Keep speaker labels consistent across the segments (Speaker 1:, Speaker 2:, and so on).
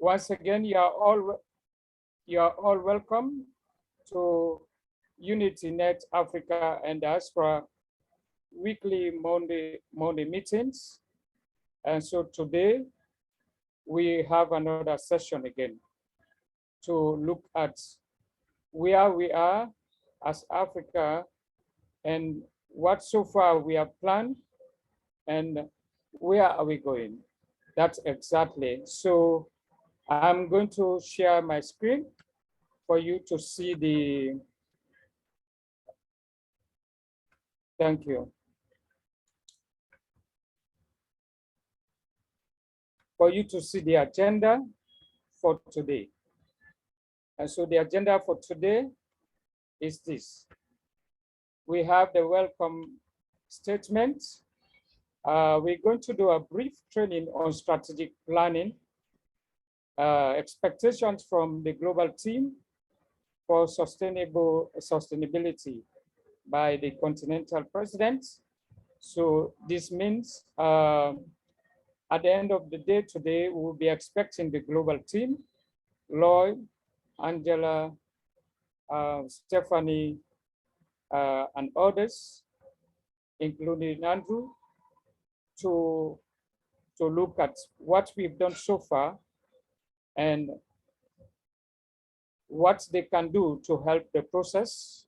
Speaker 1: Once again, you are all welcome to UnityNet Africa and Diaspora weekly Monday meetings. And so today we have another session again to look at where we are as Africa and what so far we have planned and where are we going. That's exactly. So I'm going to share my screen for you to see the, thank you. For you to see the agenda for today. And so the agenda for today is this. We have the welcome statement. We're going to do a brief training on strategic planning, expectations from the global team for sustainability by the Continental president. So this means at the end of the day today, we'll be expecting the global team, Lloyd, Angela, Stephanie, and others, including Andrew, to look at what we've done so far and what they can do to help the process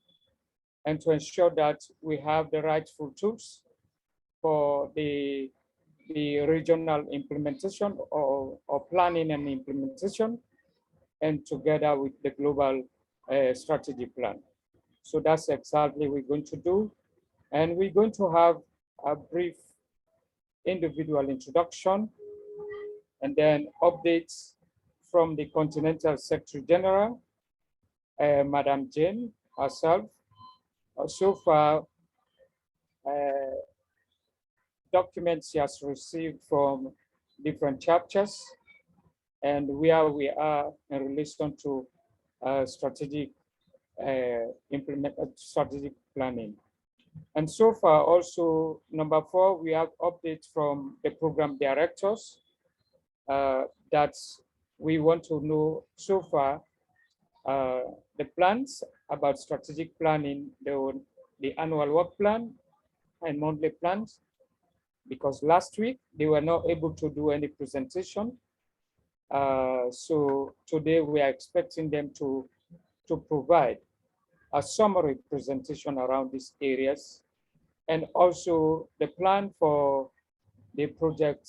Speaker 1: and to ensure that we have the rightful tools for the regional implementation or planning and implementation, and together with the global strategy plan. So that's exactly what we're going to do. And we're going to have a brief individual introduction and then updates from the Continental Secretary General, Madam Jane herself. So far, documents she has received from different chapters and where we are in relation to strategic strategic planning. And so far also, number 4, we have updates from the program directors that we want to know so far the plans about strategic planning, the annual work plan and monthly plans, because last week they were not able to do any presentation. So today we are expecting them to provide a summary presentation around these areas, and also the plan for the project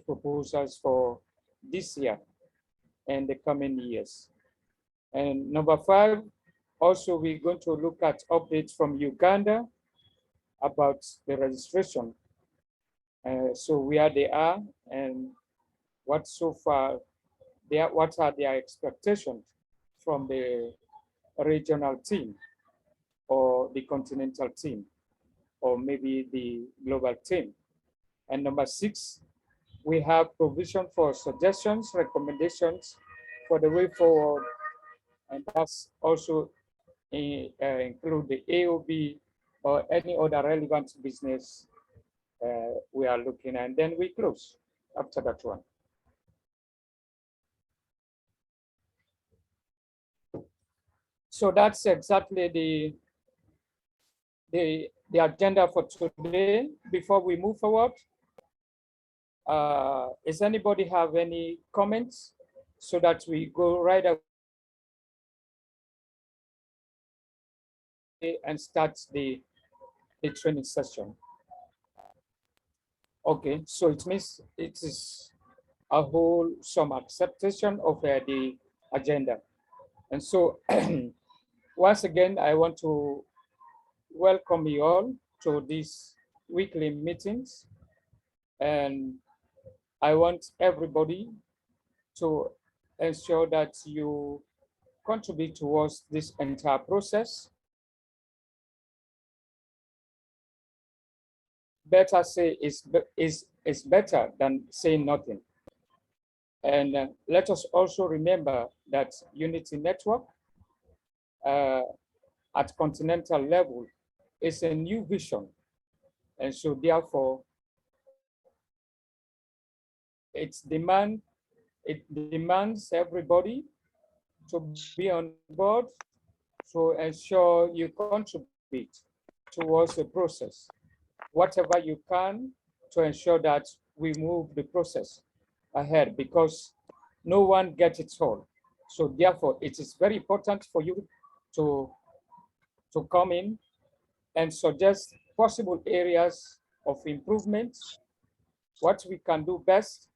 Speaker 1: proposals for this year and the coming years. And number 5, also we're going to look at updates from Uganda about the registration. So where they are and what so far what are their expectations from the regional team or the continental team or maybe the global team. And number 6, we have provision for suggestions, recommendations for the way forward, and that's also include the AOB or any other relevant business we are looking at, and then we close after that one. So that's exactly the agenda for today. Before we move forward, does anybody have any comments so that we go right away and start the training session? Okay, so it means it is a whole some acceptation of the agenda. And so once again, I want to welcome you all to these weekly meetings. And I want everybody to ensure that you contribute towards this entire process. Better say is better than saying nothing. And let us also remember that Unity Network at continental level is a new vision. And so therefore, its demand It demands everybody to be on board to ensure you contribute towards the process, whatever you can, to ensure that we move the process ahead, because no one gets it all. So therefore, it is very important for you to, to come in and suggest possible areas of improvement, what we can do best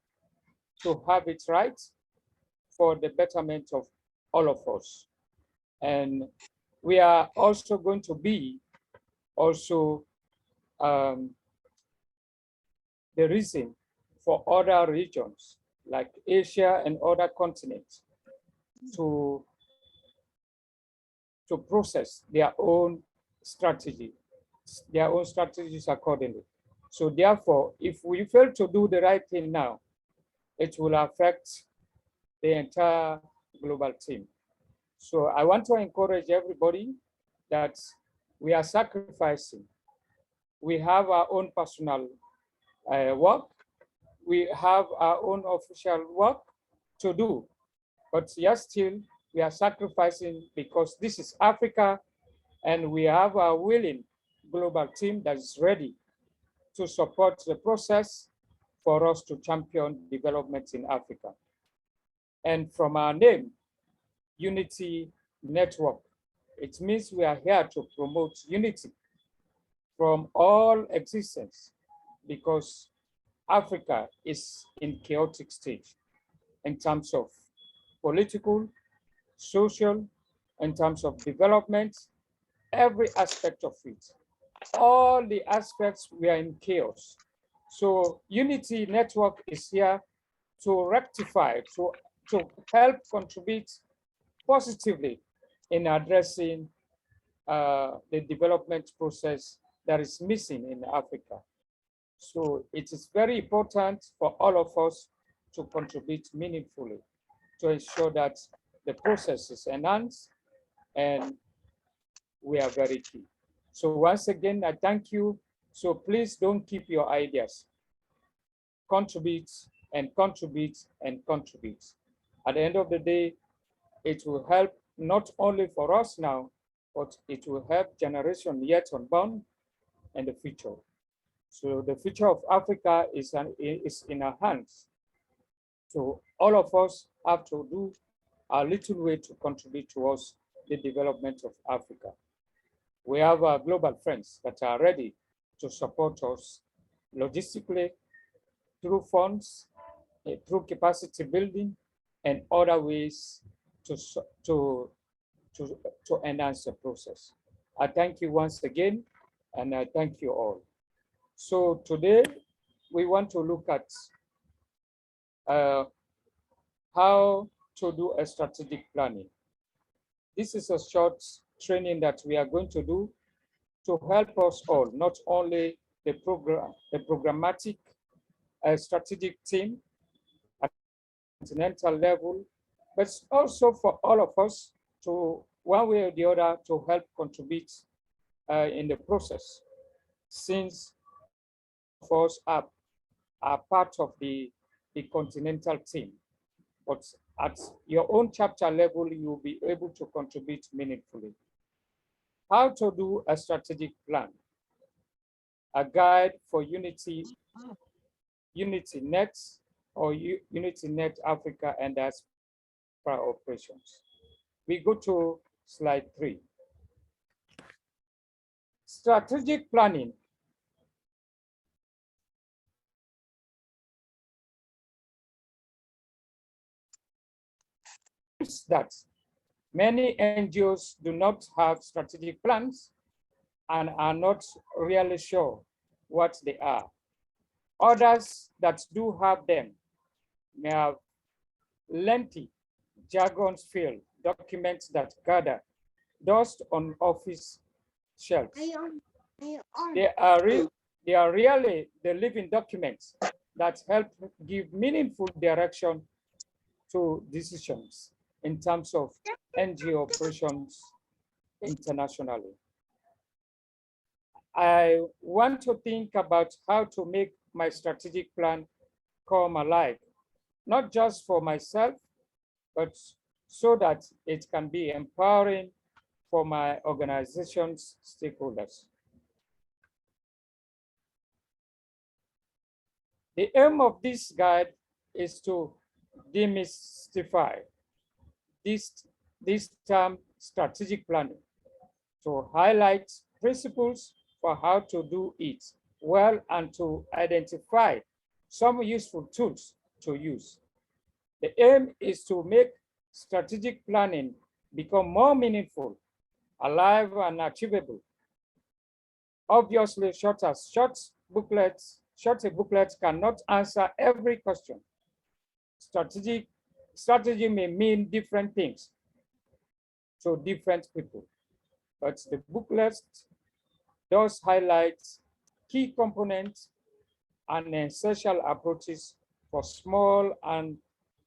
Speaker 1: to have it right for the betterment of all of us. And we are also going to be also the reason for other regions like Asia and other continents to process their own strategies accordingly. So therefore, if we fail to do the right thing now, it will affect the entire global team. So I want to encourage everybody that we are sacrificing. We have our own personal work. We have our own official work to do, but yes, still we are sacrificing because this is Africa, and we have a willing global team that is ready to support the process for us to champion development in Africa. And from our name, Unity Network, it means we are here to promote unity from all existence, because Africa is in chaotic stage in terms of political, social, in terms of development, every aspect of it. All the aspects, we are in chaos. So Unity Network is here to rectify, to help contribute positively in addressing the development process that is missing in Africa. So it is very important for all of us to contribute meaningfully to ensure that the process is enhanced, and we are very key. So once again, I thank you. So please don't keep your ideas. Contribute and contribute and contribute. At the end of the day, it will help not only for us now, but it will help generation yet unborn and the future. So the future of Africa is in our hands. So all of us have to do our little way to contribute towards the development of Africa. We have our global friends that are ready to support us logistically, through funds, through capacity building, and other ways to enhance the process. I thank you once again, and I thank you all. So today, we want to look at how to do a strategic planning. This is a short training that we are going to do to help us all, not only the programmatic strategic team at continental level, but also for all of us to, one way or the other, to help contribute in the process, since of us are part of the continental team. But at your own chapter level, you'll be able to contribute meaningfully. How to do a strategic plan. A guide for UnityNet or UnityNet Africa and diaspora operations. We go to slide 3. Strategic planning. That many NGOs do not have strategic plans and are not really sure what they are. Others that do have them may have lengthy, jargon-filled documents that gather dust on office shelves. They are really the living documents that help give meaningful direction to decisions in terms of NGO operations internationally. I want to think about how to make my strategic plan come alive not just for myself, but so that it can be empowering for my organization's stakeholders. The aim of this guide is to demystify this term strategic planning, to highlight principles for how to do it well and to identify some useful tools to use. The aim is to make strategic planning become more meaningful, alive, and achievable. Obviously, short booklets cannot answer every question. Strategy may mean different things to different people, but the booklet does highlight key components and essential approaches for small and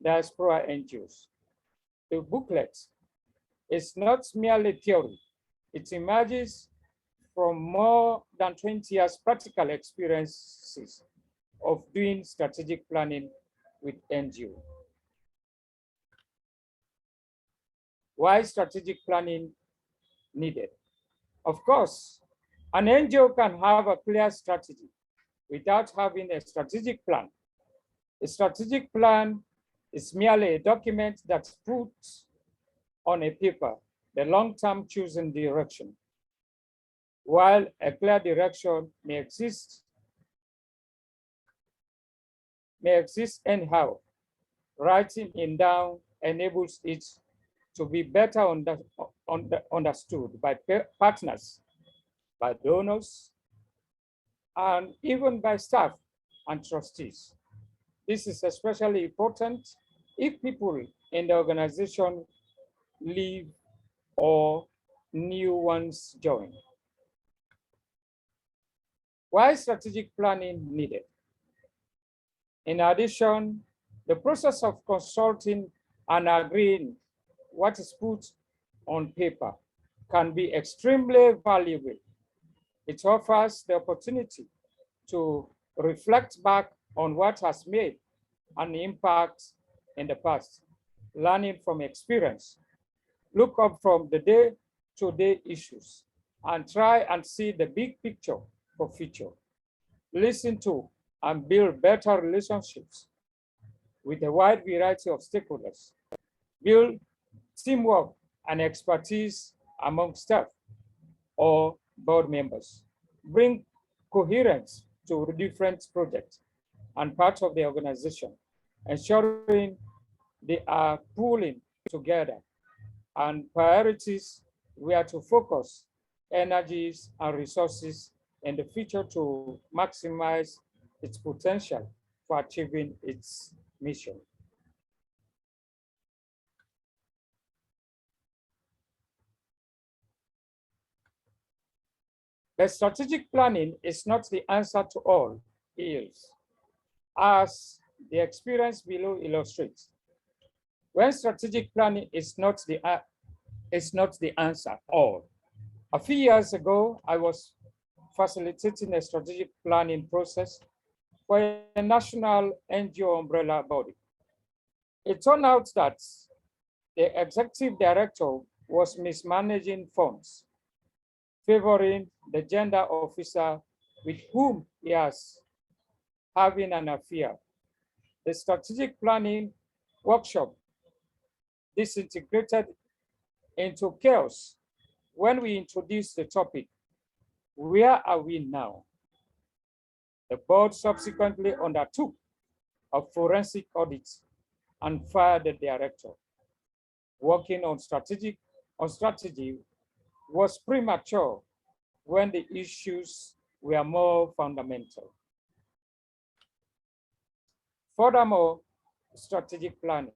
Speaker 1: diaspora NGOs. The booklet is not merely theory. It emerges from more than 20 years practical experiences of doing strategic planning with NGO. Why strategic planning needed? Of course, an NGO can have a clear strategy without having a strategic plan. A strategic plan is merely a document that puts on a paper the long-term chosen direction. While a clear direction may exist anyhow, writing it down enables it to be better understood by partners, by donors, and even by staff and trustees. This is especially important if people in the organization leave or new ones join. Why is strategic planning needed? In addition, the process of consulting and agreeing what is put on paper can be extremely valuable. It offers the opportunity to reflect back on what has made an impact in the past, learning from experience, look up from the day-to-day issues, and try and see the big picture for future. Listen to and build better relationships with a wide variety of stakeholders. Build teamwork and expertise among staff or board members. Bring coherence to different projects and parts of the organization, ensuring they are pulling together and priorities where to focus energies and resources in the future to maximize its potential for achieving its mission. But strategic planning is not the answer to all ills, as the experience below illustrates. When strategic planning is not the answer all. A few years ago, I was facilitating a strategic planning process for a national NGO umbrella body. It turned out that the executive director was mismanaging funds, favoring the gender officer with whom he was having an affair. The strategic planning workshop disintegrated into chaos when we introduced the topic, where are we now? The board subsequently undertook a forensic audit and fired the director. Working on strategy was premature when the issues were more fundamental. Furthermore, strategic planning.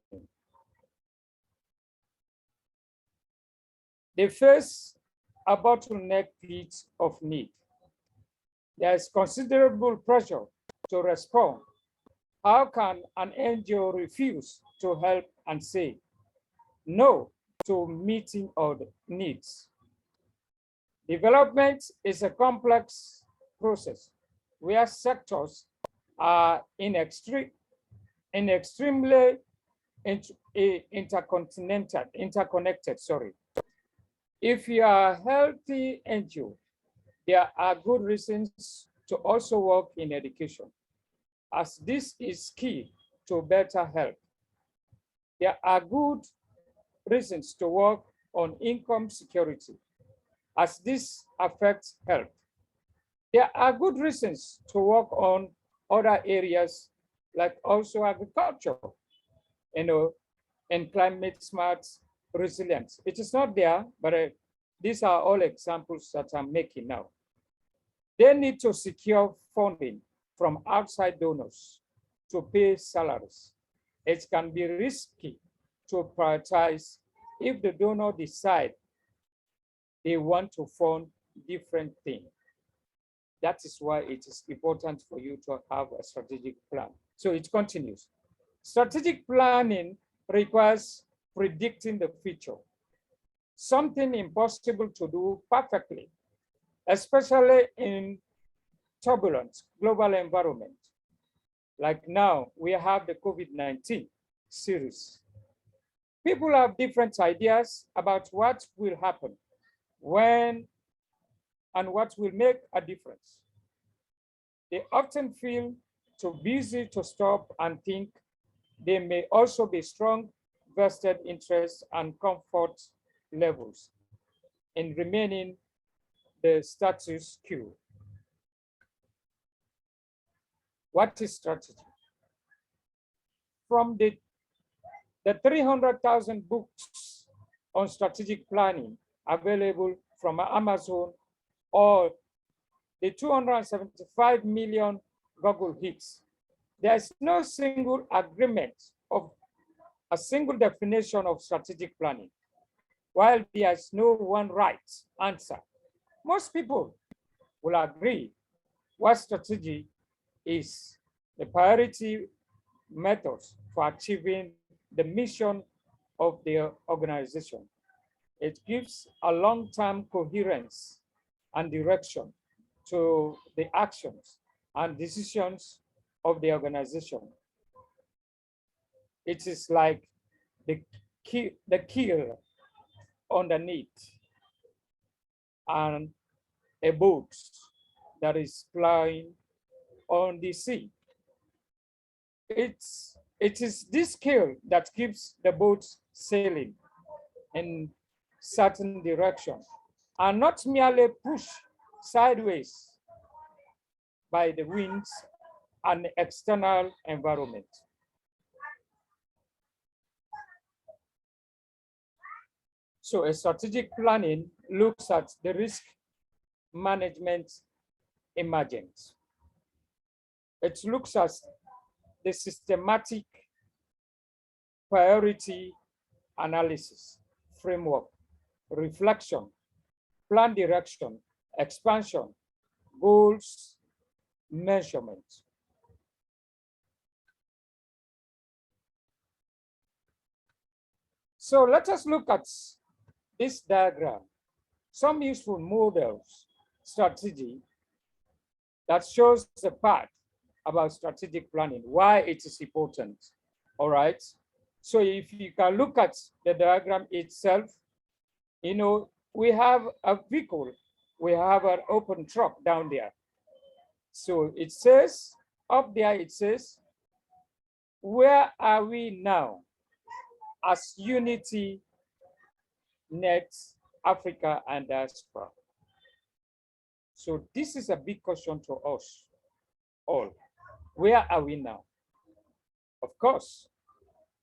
Speaker 1: They face a bottleneck pit of need. There is considerable pressure to respond. How can an NGO refuse to help and say no to meeting all the needs? Development is a complex process where sectors are in extreme and extremely interconnected, sorry. If you are a healthy NGO, there are good reasons to also work in education, as this is key to better health. There are good reasons to work on income security, as this affects health. There are good reasons to work on other areas like also agriculture, and climate smart resilience. It is not there, but these are all examples that I'm making now. They need to secure funding from outside donors to pay salaries. It can be risky to prioritize if the donor decide they want to fund different things. That is why it is important for you to have a strategic plan. So it continues. Strategic planning requires predicting the future, something impossible to do perfectly, especially in turbulent global environment. Like now, we have the COVID-19 series. People have different ideas about what will happen, when, and what will make a difference. They often feel too busy to stop and think. There may also be strong vested interests and comfort levels in remaining the status quo. What is strategy? From the 300,000 books on strategic planning available from Amazon, or the 275 million Google hits, there is no single agreement of a single definition of strategic planning. While there is no one right answer, most people will agree what strategy is the priority methods for achieving the mission of the organization. It gives a long-term coherence and direction to the actions and decisions of the organization. It is like the keel underneath and a boat that is flying on the sea. It is this keel that keeps the boat sailing in certain direction and not merely pushed sideways by the winds and external environment. So a strategic planning looks at the risk management emergent. It looks at the systematic priority analysis, framework, reflection, plan direction, expansion, goals, measurement. So let us look at this diagram, some useful models, strategy that shows the part about strategic planning, why it is important, all right? So if you can look at the diagram itself, we have a vehicle, we have an open truck down there. So it says, up there it says, where are we now as UnityNet Africa and diaspora? So this is a big question to us all. Where are we now? Of course,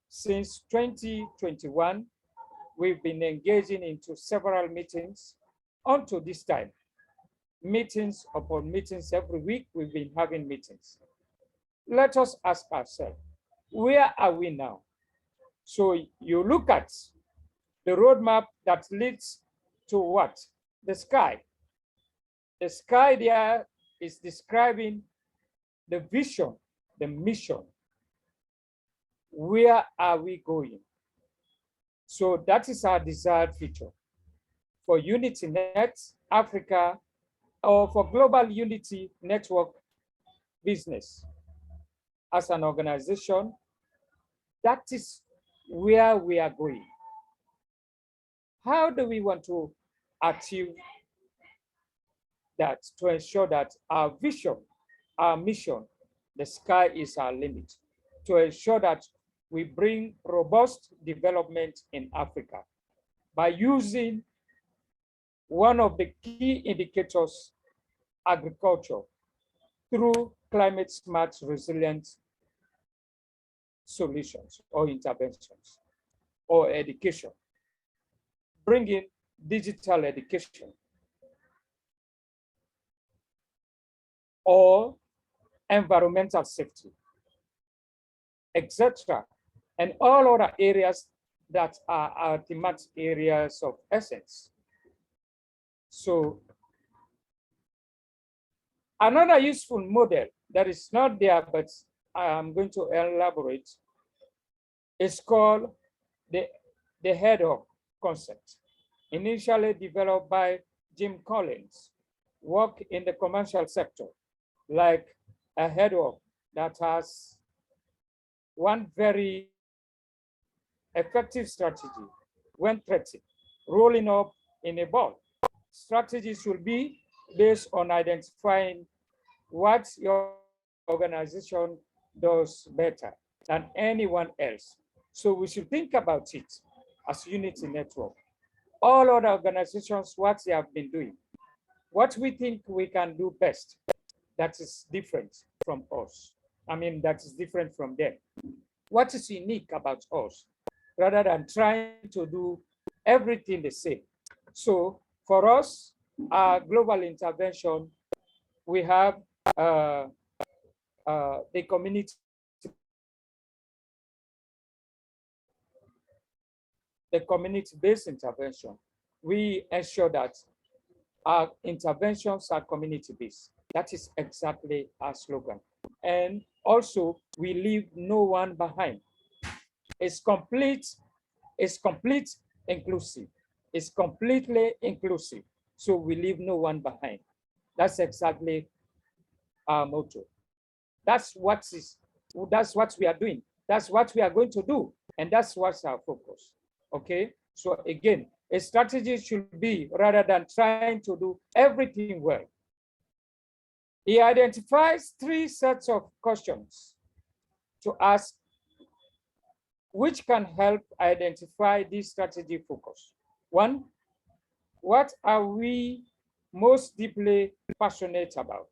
Speaker 1: since 2021, we've been engaging into several meetings until this time. Meetings upon meetings every week, we've been having meetings. Let us ask ourselves, where are we now? So you look at the roadmap that leads to what? The sky. The sky there is describing the vision, the mission. Where are we going? So that is our desired future for UnityNet Africa, or for Global Unity Network business as an organization That is where we are going. How do we want to achieve that, to ensure that our vision, our mission, the sky is our limit, to ensure that we bring robust development in Africa by using one of the key indicators, agriculture, through climate smart resilient solutions or interventions, or education, bringing digital education, or environmental safety, etc., and all other areas that are our thematic areas of essence. So another useful model that is not there, but I'm going to elaborate, is called the head-on concept, initially developed by Jim Collins, work in the commercial sector, like a head-on that has one very effective strategy when threatened, rolling up in a ball. Strategies will be based on identifying what your organization does better than anyone else. So we should think about it as Unity Network. All other organizations, what they have been doing, what we think we can do best, that is different from us. I mean, that is different from them. What is unique about us, rather than trying to do everything the same. So for us, our global intervention, we have the community-based intervention. We ensure that our interventions are community-based. That is exactly our slogan. And also, we leave no one behind. It's complete inclusive. It's completely inclusive. So we leave no one behind. That's exactly our motto. That's what we are doing. That's what we are going to do. And that's what's our focus. Okay. So again, a strategy should be, rather than trying to do everything well, he identifies 3 sets of questions to ask, which can help identify this strategy focus. 1, what are we most deeply passionate about?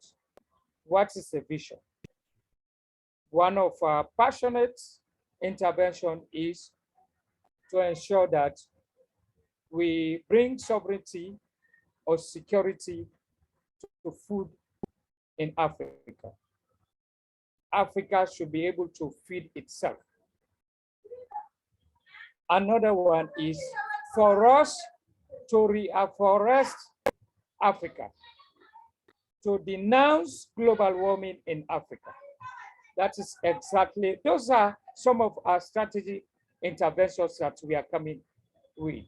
Speaker 1: What is the vision? One of our passionate intervention is to ensure that we bring sovereignty or security to food in Africa. Africa should be able to feed itself. Another one is for us to reforest Africa, to denounce global warming in Africa. That is exactly, those are some of our strategy interventions that we are coming with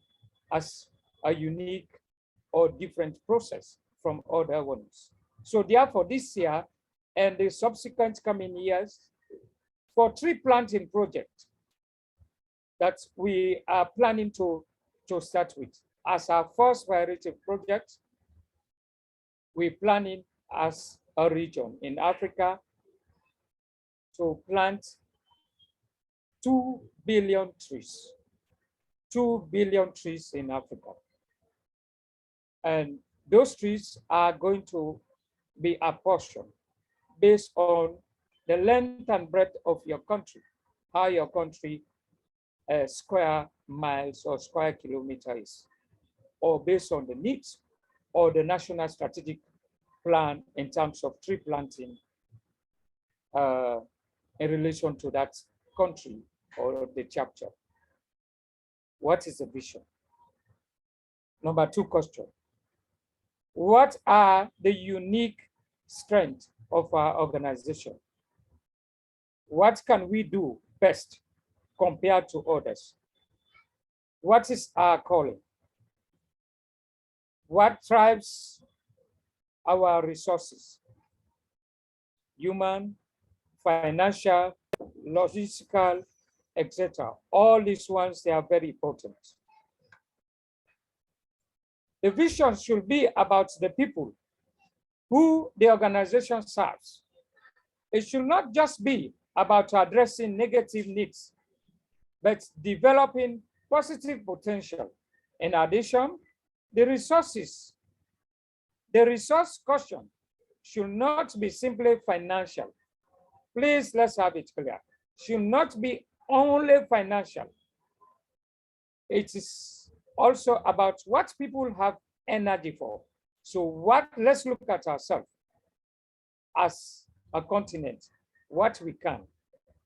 Speaker 1: as a unique or different process from other ones. So therefore, this year and the subsequent coming years, for tree planting project that we are planning to start with as our first priority project, we're planning as a region in Africa to plant 2 billion trees. 2 billion trees in Africa. And those trees are going to be apportioned based on the length and breadth of your country, how your country square miles or square kilometers, or based on the needs or the national strategic plan in terms of tree planting in relation to that country or the chapter. What is the vision? Number 2 question. What are the unique strengths of our organization? What can we do best compared to others? What is our calling? What drives our resources? Human, financial, logistical, etc. All these ones, they are very important. The vision should be about the people who the organization serves. It should not just be about addressing negative needs, but developing positive potential. In addition, the resource caution should not be simply financial. Please, let's have it clear. Should not be only financial. It is also about what people have energy for. So let's look at ourselves as a continent, what we can.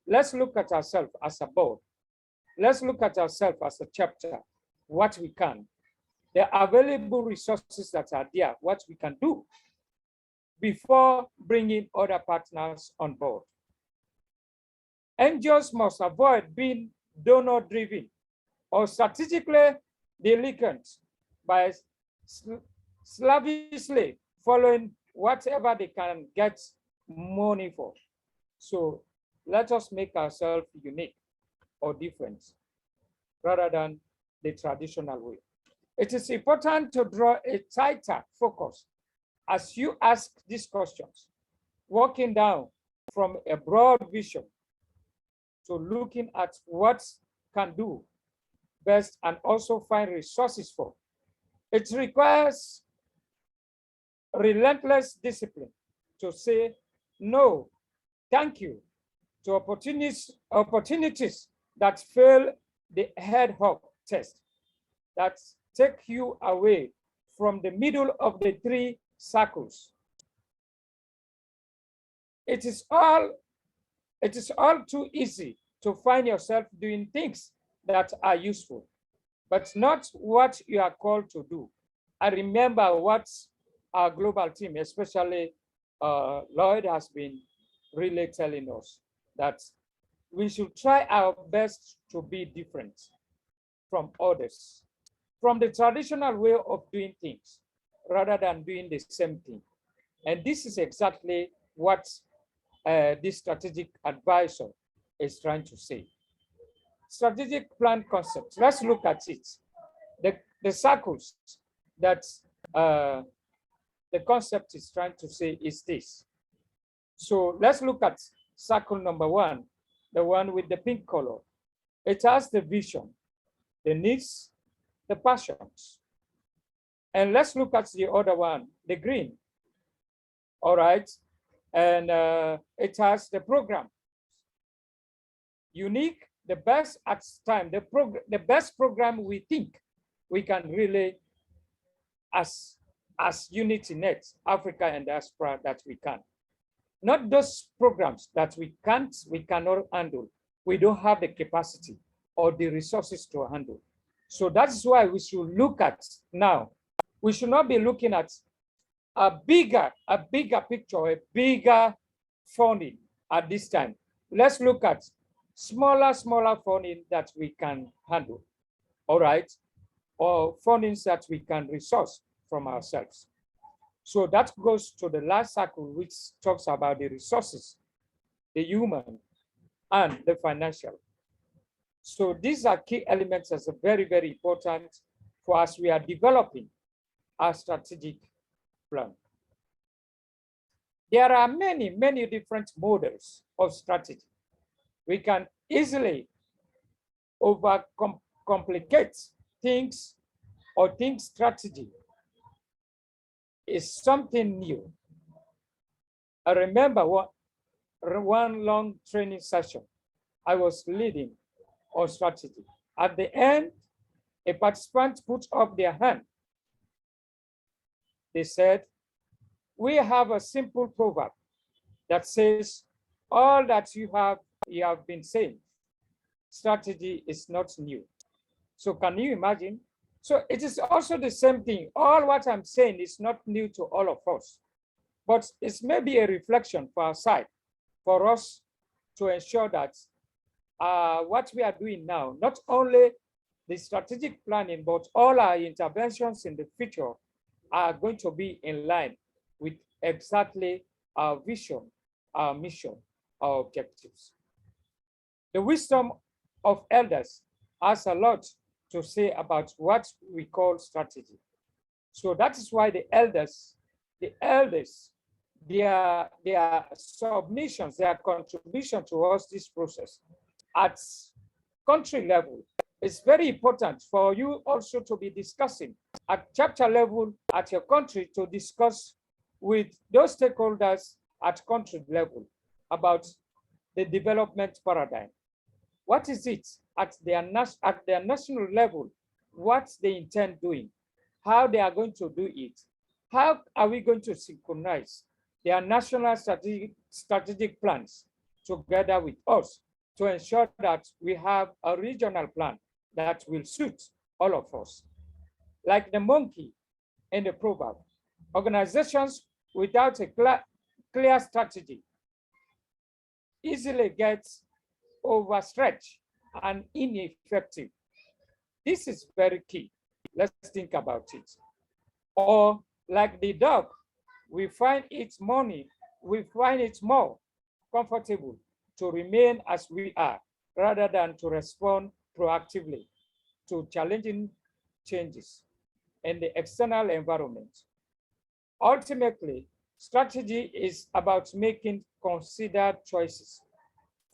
Speaker 1: Let's look at ourselves as a board. Let's look at ourselves as a chapter, what we can. The available resources that are there, what we can do before bringing other partners on board. NGOs must avoid being donor-driven or strategically delinquent by slavishly following whatever they can get money for. So let us make ourselves unique or different rather than the traditional way. It is important to draw a tighter focus as you ask these questions, walking down from a broad vision to looking at what can do best and also find resources for. It requires relentless discipline to say no, thank you, to opportunities that fail the ad hoc test, that take you away from the middle of the three circles. It is all too easy to find yourself doing things that are useful, but not what you are called to do. I remember what our global team, especially Lloyd, has been really telling us, that we should try our best to be different from others, from the traditional way of doing things, rather than doing the same thing. And this is exactly what this strategic advisor is trying to say. Strategic plan concept, let's look at it. The circles that the concept is trying to say is this. So let's look at circle number one, the one with the pink color. It has the vision, the needs, the passions. And let's look at the other one, the green. All right. And it has the program. Unique, the best at time, the best program we think we can really, as UnityNet, Africa and diaspora, that we can. Not those programs that we cannot handle. We don't have the capacity or the resources to handle. So that's why we should look at now. We should not be looking at a bigger picture, a bigger funding at this time. Let's look at smaller funding that we can handle, all right? Or fundings that we can resource from ourselves. So that goes to the last circle, which talks about the resources, the human, and the financial. So these are key elements that are very, very important for us. We are developing our strategic plan. There are many, many different models of strategy. We can easily overcomplicate things or think strategy is something new. I remember one long training session I was leading on strategy. At the end, a participant put up their hand. They said, we have a simple proverb that says, all that you have been saying, strategy is not new. So can you imagine? So it is also the same thing. All what I'm saying is not new to all of us, but it's maybe a reflection for our side, for us to ensure that what we are doing now, not only the strategic planning, but all our interventions in the future are going to be in line with exactly our vision, our mission, our objectives. The wisdom of elders has a lot to say about what we call strategy. So that is why the elders, their submissions, their contribution towards this process at country level is very important for you also to be discussing at chapter level at your country, to discuss with those stakeholders at country level about the development paradigm. What is it at their national level? What they intend doing, how they are going to do it, how are we going to synchronize their national strategic plans together with us to ensure that we have a regional plan that will suit all of us. Like the monkey in the proverb, organizations without a clear strategy easily get overstretched and ineffective. This is very key. Let's think about it. Or like the dog, we find it more comfortable to remain as we are rather than to respond proactively to challenging changes in the external environment. Ultimately, strategy is about making considered choices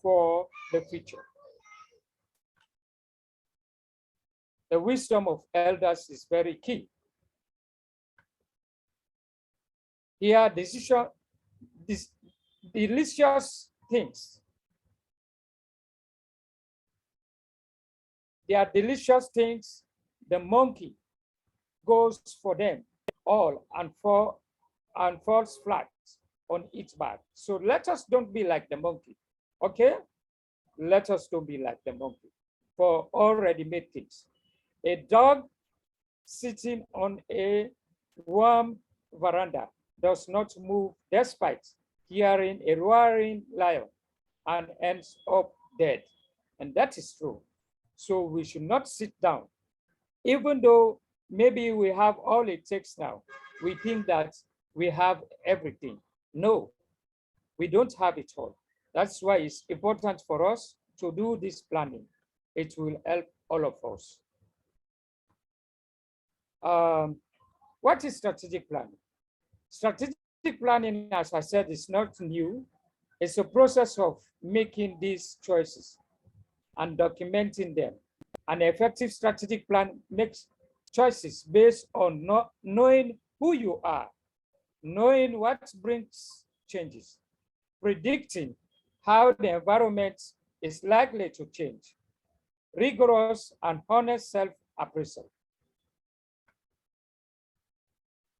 Speaker 1: for the future. The wisdom of elders is very key. Here, delicious things. They are delicious things. The monkey goes for them all and falls flat on its back. So let us don't be like the monkey, okay? Let us don't be like the monkey for already made things. A dog sitting on a warm veranda does not move despite hearing a roaring lion and ends up dead. And that is true. So we should not sit down. Even though maybe we have all it takes now, we think that we have everything. No, we don't have it all. That's why it's important for us to do this planning. It will help all of us. What is strategic planning? Strategic planning, as I said, is not new. It's a process of making these choices and documenting them. An effective strategic plan makes choices based on knowing who you are, knowing what brings changes, predicting how the environment is likely to change, rigorous and honest self-appraisal.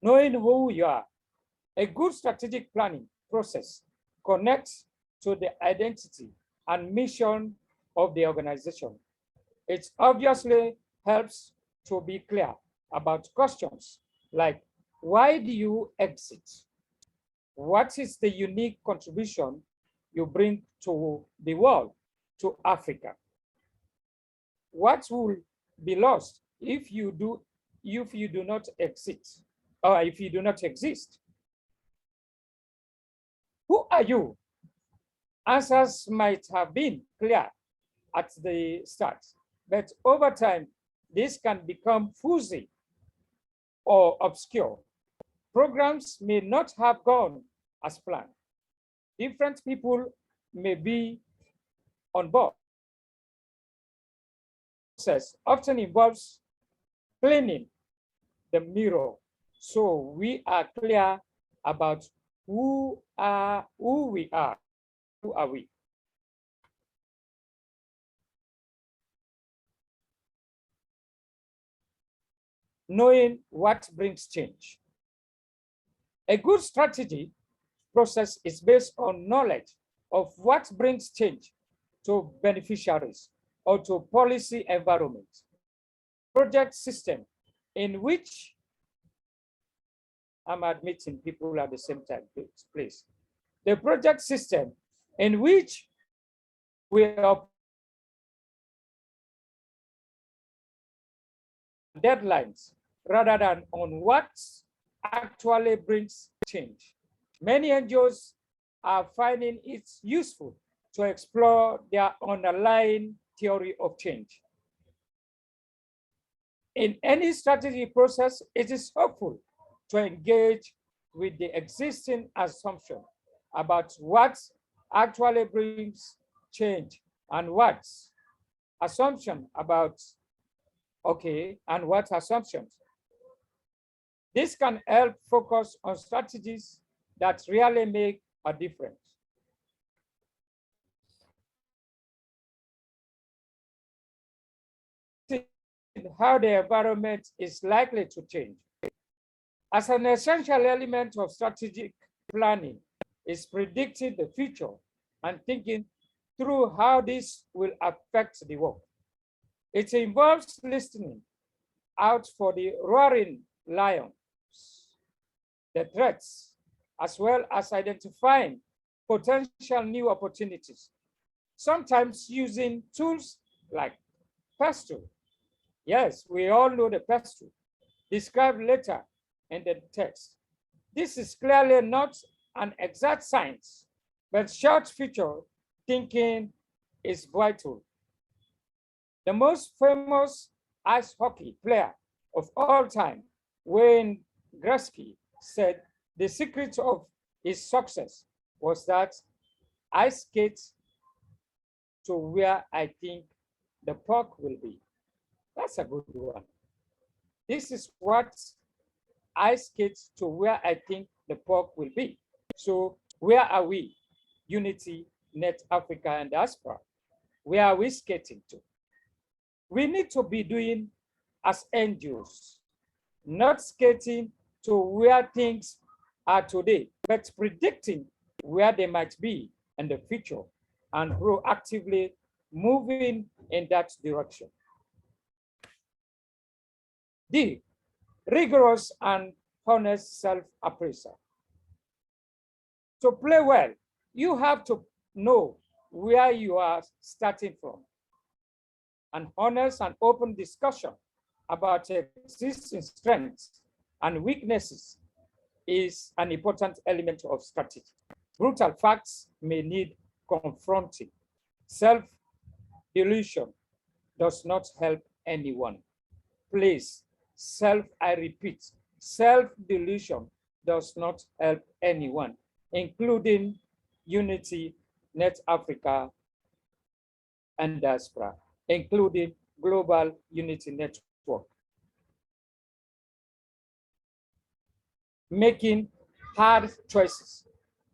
Speaker 1: Knowing who you are, a good strategic planning process connects to the identity and mission of the organization. It obviously helps to be clear about questions like, why do you exit? What is the unique contribution you bring to the world, to Africa? What will be lost if you do not exit, or if you do not exist? Who are you? Answers might have been clear at the start, but over time, this can become fuzzy or obscure. Programs may not have gone as planned. Different people may be on board. The process often involves cleaning the mirror so we are clear about who we are. Who are we? Knowing what brings change. A good strategy process is based on knowledge of what brings change to beneficiaries or to policy environment. Project system in which, I'm admitting people at the same time, please. The project system in which we are deadlines rather than on what actually brings change. Many NGOs are finding it useful to explore their underlying theory of change. In any strategy process, it is helpful to engage with the existing assumption about what actually brings change and what assumption about, and what assumptions. This can help focus on strategies that really make a difference. How the environment is likely to change. As an essential element of strategic planning is predicting the future and thinking through how this will affect the work. It involves listening out for the roaring lions, the threats, as well as identifying potential new opportunities, sometimes using tools like PESTLE. Yes, we all know the PESTLE, described later in the text. This is clearly not an exact science, but short future thinking is vital. The most famous ice hockey player of all time, Wayne Gretzky, said the secret of his success was that I skate to where I think the puck will be. That's a good one. This is what I skate to where I think the puck will be. So where are we, UnityNet Africa and Diaspora? Where are we skating to? We need to be doing as NGOs, not skating to where things are today, but predicting where they might be in the future and proactively moving in that direction. D, rigorous and honest self-appraisal. To play well, you have to know where you are starting from. An honest and open discussion about existing strengths and weaknesses is an important element of strategy. Brutal facts may need confronting. Self-delusion does not help anyone. Please, I repeat, self-delusion does not help anyone, including UnityNet Africa and Diaspora, including Global Unity Network. Making hard choices.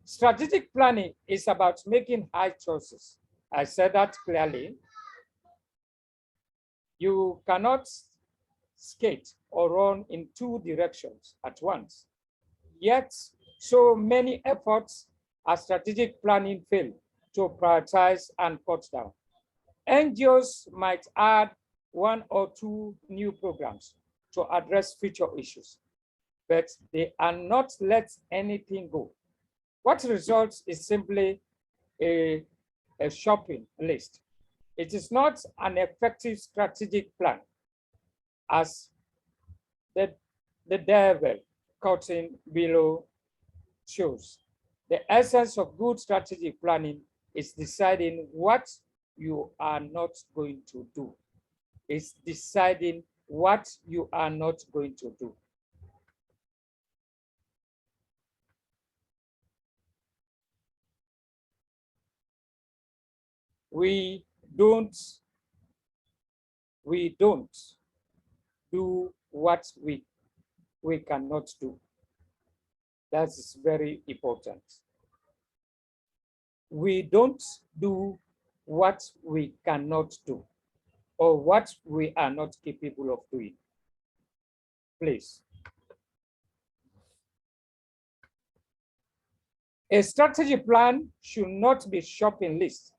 Speaker 1: Strategic planning is about making hard choices. I said that clearly. You cannot skate or run in two directions at once. Yet, so many efforts at strategic planning fail to prioritize and cut down. NGOs might add 1 or 2 new programs to address future issues, but they are not let anything go. What results is simply a shopping list. It is not an effective strategic plan, as the devil cutting below shows. The essence of good strategic planning is deciding what you are not going to do. It's deciding what you are not going to do. We don't do what we cannot do. That is very important. We don't do what we cannot do or what we are not capable of doing. Please. A strategy plan should not be a shopping list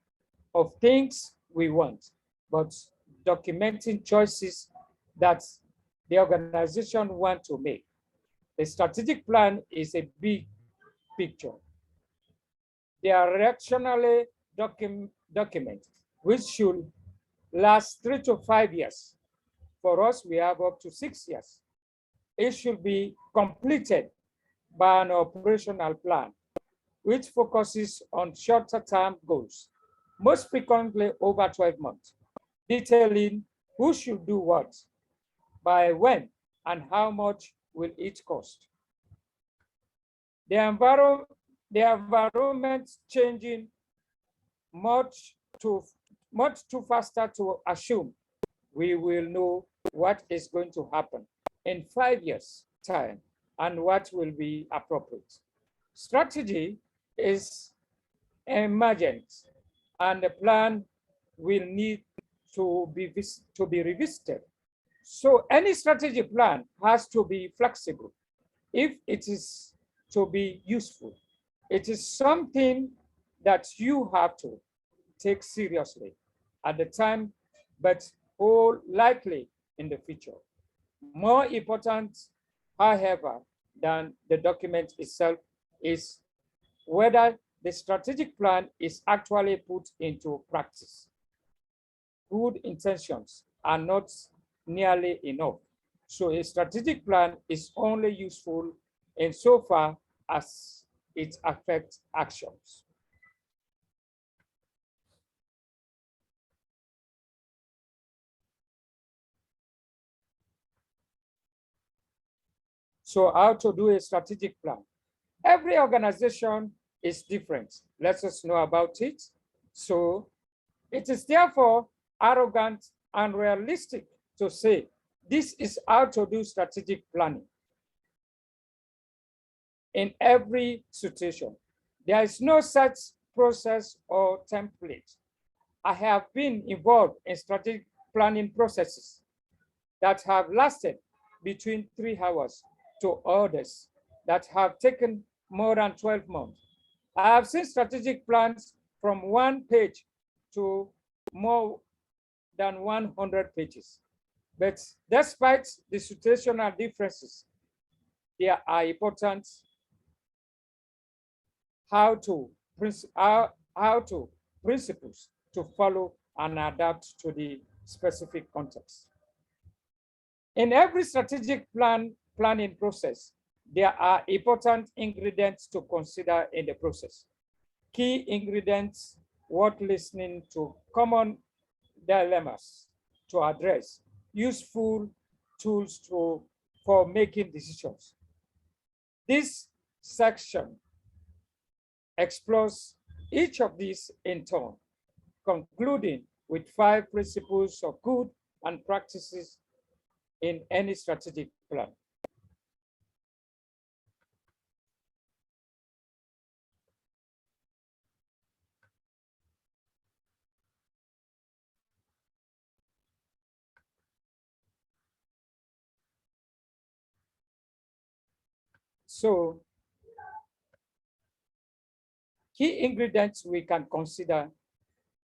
Speaker 1: of things we want, but documenting choices that the organization wants to make. The strategic plan is a big picture. They are directionally documented, which should last 3 to 5 years. For us, we have up to 6 years. It should be completed by an operational plan, which focuses on shorter term goals, most frequently over 12 months. detailing who should do what, by when, and how much will it cost. The environment changing much too faster to assume we will know what is going to happen in 5 years' time and what will be appropriate. Strategy is emergent, and the plan will need to be revisited. So any strategy plan has to be flexible if it is to be useful. It is something that you have to take seriously at the time, but more likely in the future. More important, however, than the document itself is whether the strategic plan is actually put into practice. Good intentions are not nearly enough. So a strategic plan is only useful insofar as it affects actions. So how to do a strategic plan? Every organization is different. Let us know about it. So it is therefore arrogant and realistic to say, this is how to do strategic planning. In every situation, there is no such process or template. I have been involved in strategic planning processes that have lasted between 3 hours to others that have taken more than 12 months. I have seen strategic plans from 1 page to more than 100 pages. But despite the situational differences, there are important how to principles to follow and adapt to the specific context. In every strategic planning process, there are important ingredients to consider in the process. Key ingredients worth listening to, common dilemmas to address, useful tools for making decisions. This section explores each of these in turn, concluding with 5 principles of good and practices in any strategic plan. So, key ingredients we can consider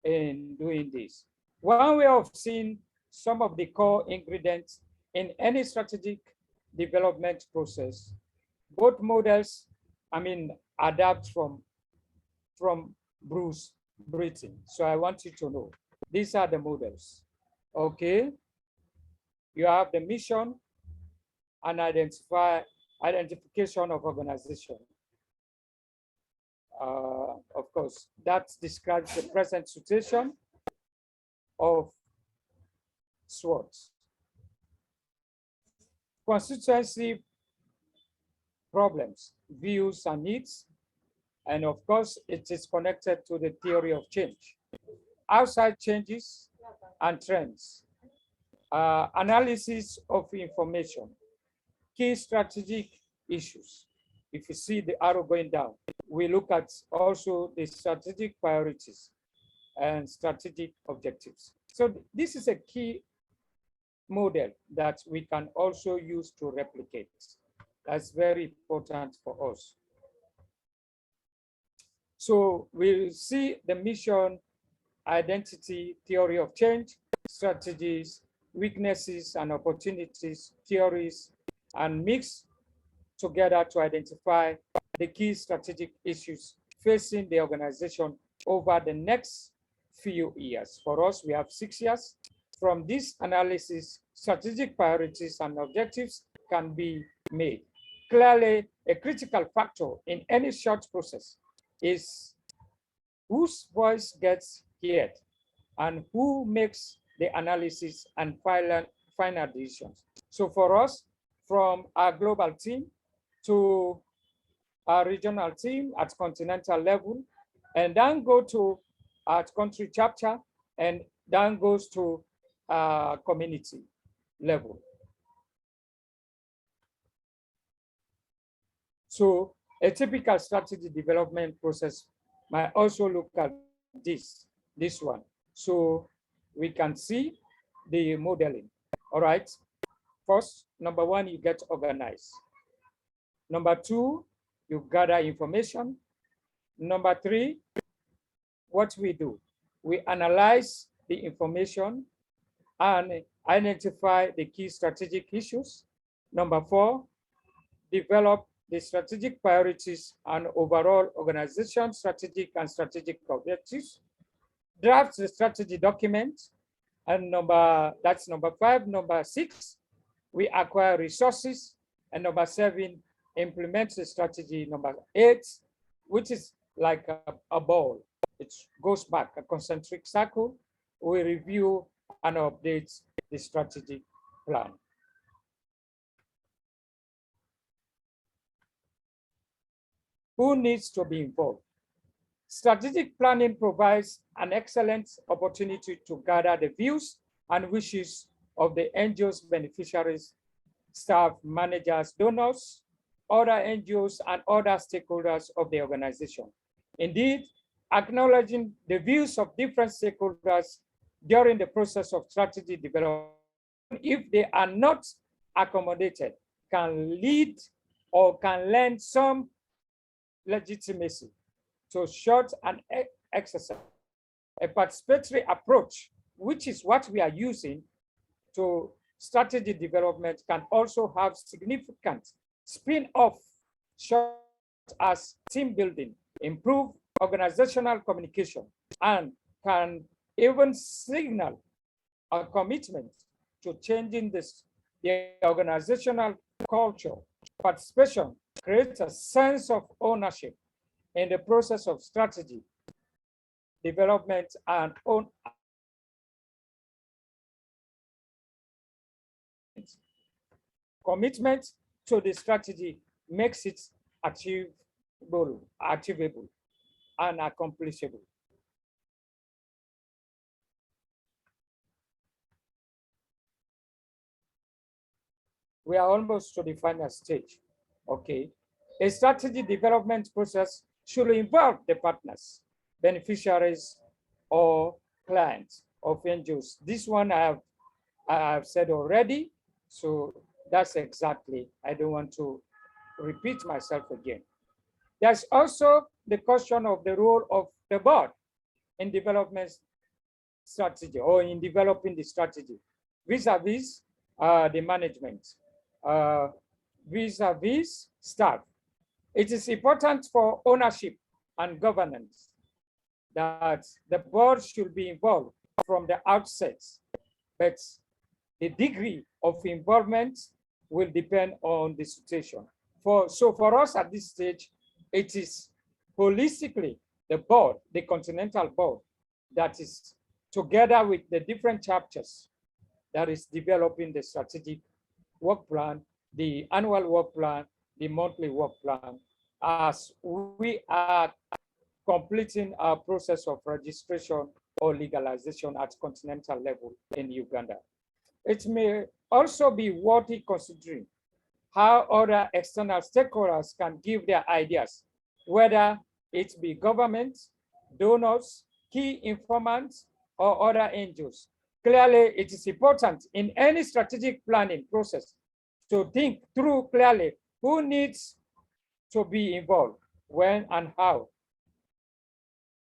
Speaker 1: in doing this. One way of seeing some of the core ingredients in any strategic development process, both models, adapt from Bruce Britton. So I want you to know, these are the models, okay? You have the mission and identification of organization. Of course, that describes the present situation of SWOT. Constituency problems, views, and needs. And of course, it is connected to the theory of change. Outside changes and trends. Analysis of information. Key strategic issues. If you see the arrow going down, we look at also the strategic priorities and strategic objectives. So this is a key model that we can also use to replicate. That's very important for us. So we'll see the mission, identity, theory of change, strategies, weaknesses and opportunities, theories, and mix together to identify the key strategic issues facing the organization over the next few years. For us, we have 6 years. From this analysis, strategic priorities and objectives can be made. Clearly, a critical factor in any short process is whose voice gets heard and who makes the analysis, and final decisions. So for us, from our global team to our regional team at continental level, and then go to our country chapter, and then goes to community level. So a typical strategy development process might also look at this one. So we can see the modeling. All right. First, number one, you get organized. Number two, you gather information. Number three, what we do, we analyze the information and identify the key strategic issues. Number four, develop the strategic priorities and overall organization strategic and strategic objectives. Draft the strategy document. And that's number five. Number six, we acquire resources. And number seven, implement the strategy. Number eight, which is like a ball. It goes back, a concentric circle. We review and update the strategic plan. Who needs to be involved? Strategic planning provides an excellent opportunity to gather the views and wishes of the NGOs beneficiaries, staff, managers, donors, other NGOs, and other stakeholders of the organization. Indeed, acknowledging the views of different stakeholders during the process of strategy development, if they are not accommodated, can lead or can lend some legitimacy to short an exercise. A participatory approach, which is what we are using to strategy development, can also have significant spin-off short as team building, improve organizational communication, and can even signal a commitment to changing the organizational culture. Participation creates a sense of ownership in the process of strategy development and own commitment to the strategy makes it achievable and accomplishable. We are almost to the final stage. Okay. A strategy development process should involve the partners, beneficiaries, or clients of NGOs. This one I have said already, so that's exactly, I don't want to repeat myself again. There's also the question of the role of the board in development strategy or in developing the strategy vis-a-vis the management, vis-a-vis staff. It is important for ownership and governance that the board should be involved from the outset, but the degree of involvement will depend on the situation. So for us at this stage, it is holistically the board, the Continental board, that is together with the different chapters that is developing the strategic work plan, the annual work plan, the monthly work plan, as we are completing our process of registration or legalization at continental level in Uganda. It may also be worth considering how other external stakeholders can give their ideas, whether it be government, donors, key informants, or other NGOs. Clearly, it is important in any strategic planning process to think through clearly who needs to be involved, when and how.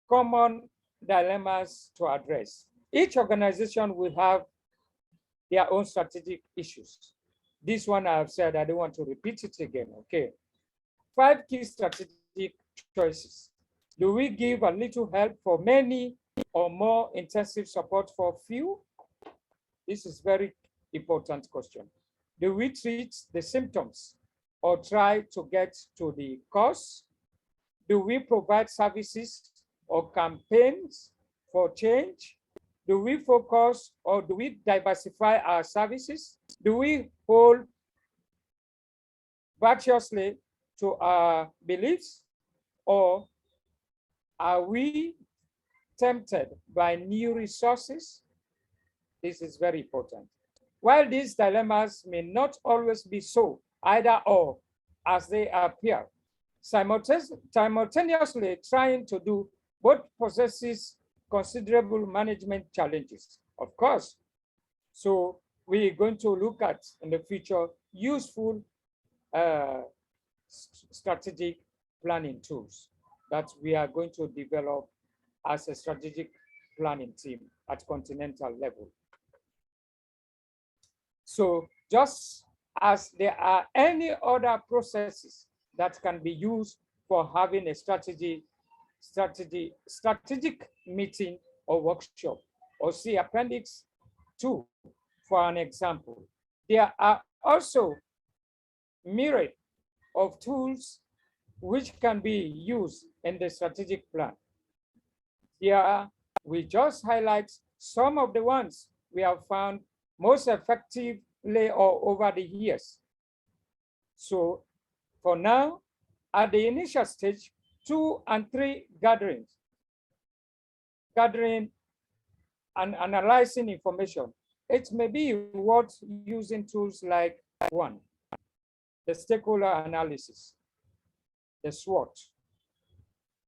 Speaker 1: Common dilemmas to address. Each organization will have their own strategic issues. This one I have said, I don't want to repeat it again, okay. 5 key strategic choices. Do we give a little help for many or more intensive support for few? This is very important question. Do we treat the symptoms or try to get to the cause? Do we provide services or campaigns for change? Do we focus or do we diversify our services? Do we hold virtuously to our beliefs, or are we tempted by new resources? This is very important. While these dilemmas may not always be so either or as they appear, simultaneously trying to do both possesses considerable management challenges, of course. So we're going to look at in the future useful strategic planning tools that we are going to develop as a strategic planning team at Continental level. So just as there are any other processes that can be used for having a strategic meeting or workshop, or see Appendix 2 for an example, there are also myriad of tools which can be used in the strategic plan. Here, we just highlight some of the ones we have found most effectively or over the years. So for now, at the initial stage, 2 and 3 gathering and analyzing information, it may be worth using tools like 1, the stakeholder analysis, the SWOT,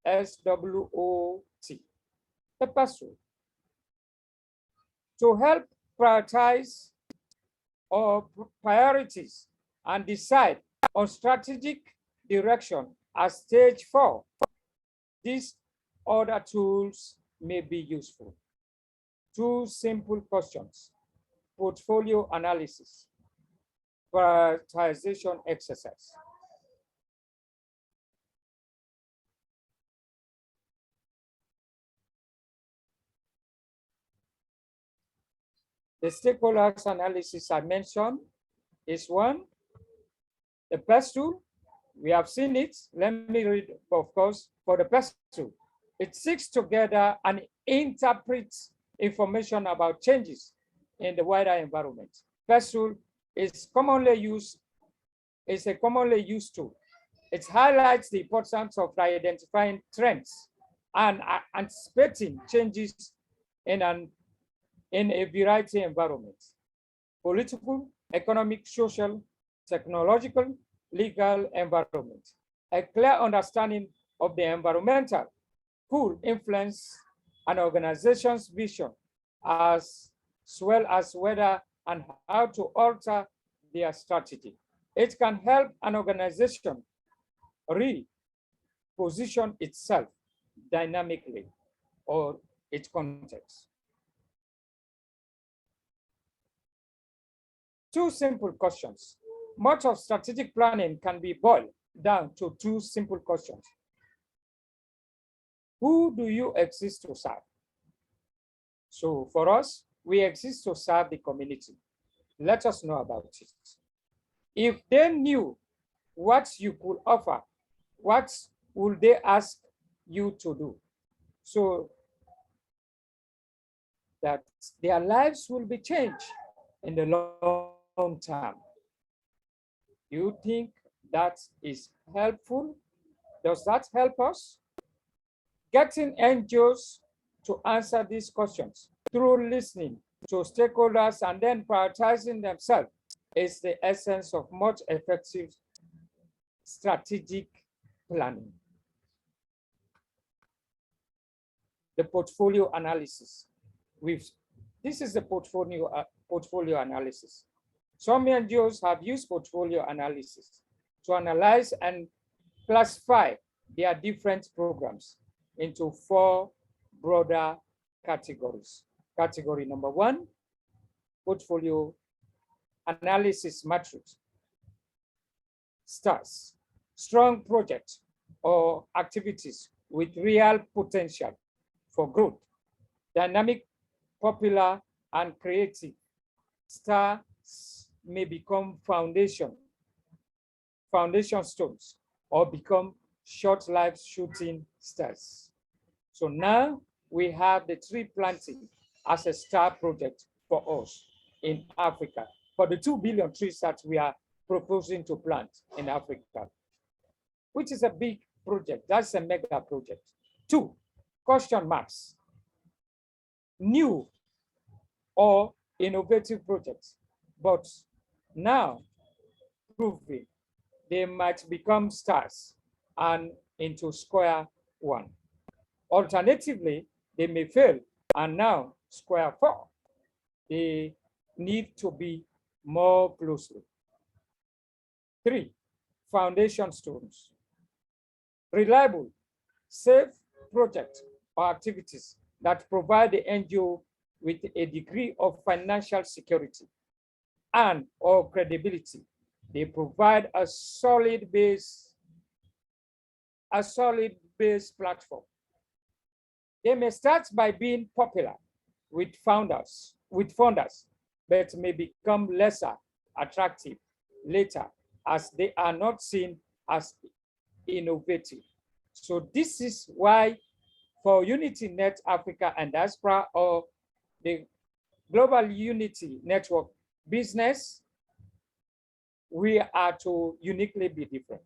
Speaker 1: SWOT, the PASO, to help prioritize or priorities and decide on strategic direction at stage 4. These other tools may be useful. 2 simple questions: portfolio analysis, prioritization exercise. The stakeholders analysis I mentioned is 1. The best tool, we have seen it. Let me read, of course, for the best tool. It seeks to gather and interpret information about changes in the wider environment. Best tool is a commonly used tool. It highlights the importance of identifying trends and anticipating changes in a variety of environments: political, economic, social, technological, legal environment. A clear understanding of the environmental could influence an organization's vision, as well as whether and how to alter their strategy. It can help an organization reposition itself dynamically or its context. 2 simple questions. Much of strategic planning can be boiled down to 2 simple questions. Who do you exist to serve? So for us, we exist to serve the community. Let us know about it. If they knew what you could offer, what would they ask you to do? So that their lives will be changed in the long term. You think that is helpful? Does that help us? Getting NGOs to answer these questions through listening to stakeholders and then prioritizing themselves is the essence of much effective strategic planning. The portfolio analysis. This is the portfolio analysis. Some NGOs have used portfolio analysis to analyze and classify their different programs into 4 broader categories. Category number 1, portfolio analysis matrix. Stars, strong projects or activities with real potential for growth. Dynamic, popular, and creative. Stars may become foundation stones or become short-lived shooting stars. So now we have the tree planting as a star project for us in Africa, for the 2 billion trees that we are proposing to plant in Africa, which is a big project. That's a mega project. 2, question marks. New or innovative projects, but now proving they might become stars and into square one. Alternatively, they may fail and now square 4. They need to be more closely. 3, foundation stones. Reliable, safe projects or activities that provide the NGO with a degree of financial security and or credibility. They provide a solid base platform. They may start by being popular with funders, but may become lesser attractive later as they are not seen as innovative. So this is why for UnityNet Africa and Diaspora, or the Global Unity Network business, we are to uniquely be different.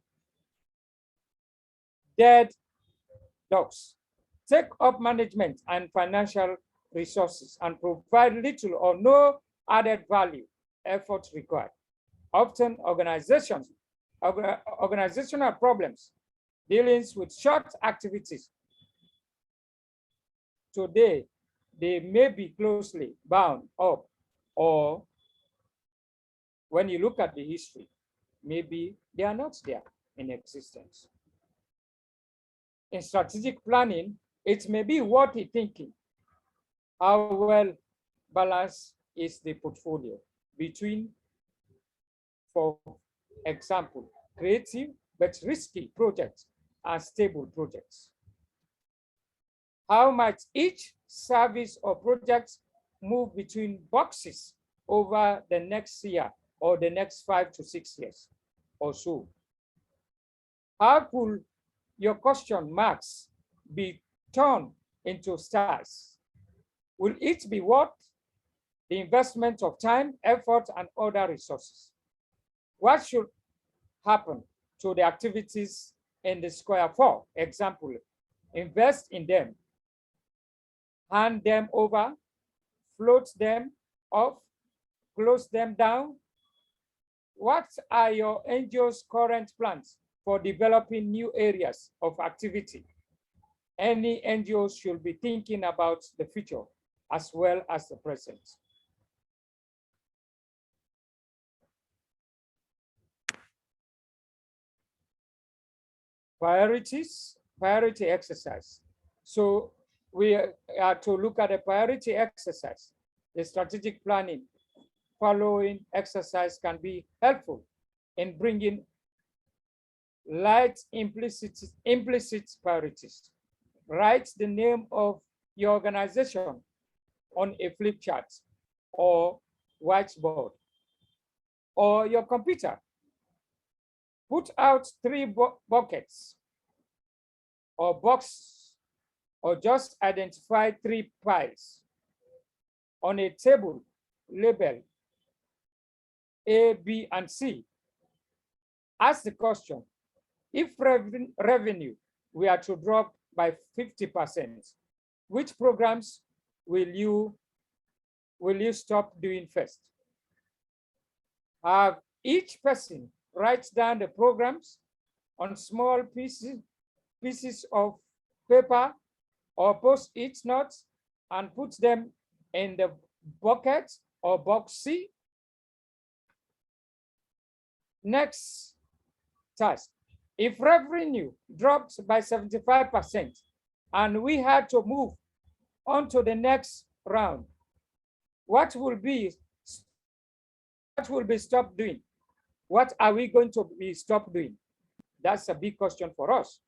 Speaker 1: Dead dogs take up management and financial resources and provide little or no added value, effort required. Often organizational problems, dealings with short activities. Today, they may be closely bound up, or when you look at the history, maybe they are not there in existence. In strategic planning, it may be worth thinking how well balanced is the portfolio between, for example, creative but risky projects and stable projects. How might each service or project move between boxes over the next year or the next 5 to 6 years or so? How could your question marks be turned into stars? Will it be worth the investment of time, effort, and other resources? What should happen to the activities in the square 4? Example, invest in them, hand them over, float them off, close them down. What are your NGO's current plans for developing new areas of activity? Any NGO should be thinking about the future as well as the present. Priority exercise. So we are to look at a priority exercise. The strategic planning following exercise can be helpful in bringing light implicit priorities. Write the name of your organization on a flip chart or whiteboard or your computer. Put out 3 buckets or boxes, or just identify 3 piles on a table labeled A, B, and C. Ask the question, if revenue were to drop by 50%, which programs will you stop doing first? Have each person write down the programs on small pieces of paper or post-it notes and put them in the bucket or box C. Next task, if revenue dropped by 75% and we had to move on to the next round, what will be stopped doing? What are we going to be stopped doing? That's a big question for us.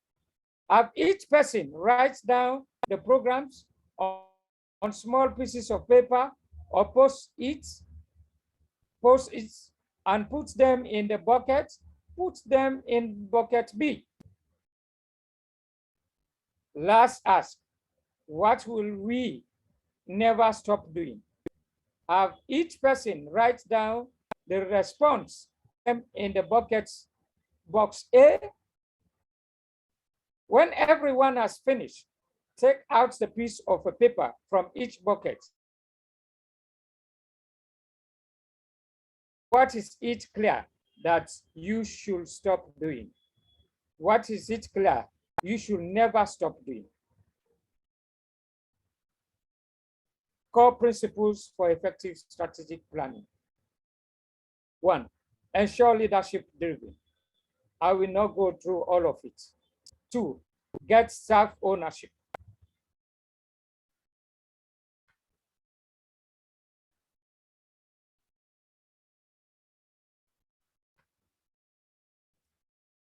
Speaker 1: Have each person write down the programs on small pieces of paper or post-its and put them in the bucket, put them in bucket B. Last ask, what will we never stop doing. Have each person write down the response in the buckets box A. When everyone has finished, take out the piece of a paper from each bucket. What is it clear that you should stop doing? What is it clear you should never stop doing? Core principles for effective strategic planning. 1, ensure leadership driven. I will not go through all of it. 2, get staff ownership.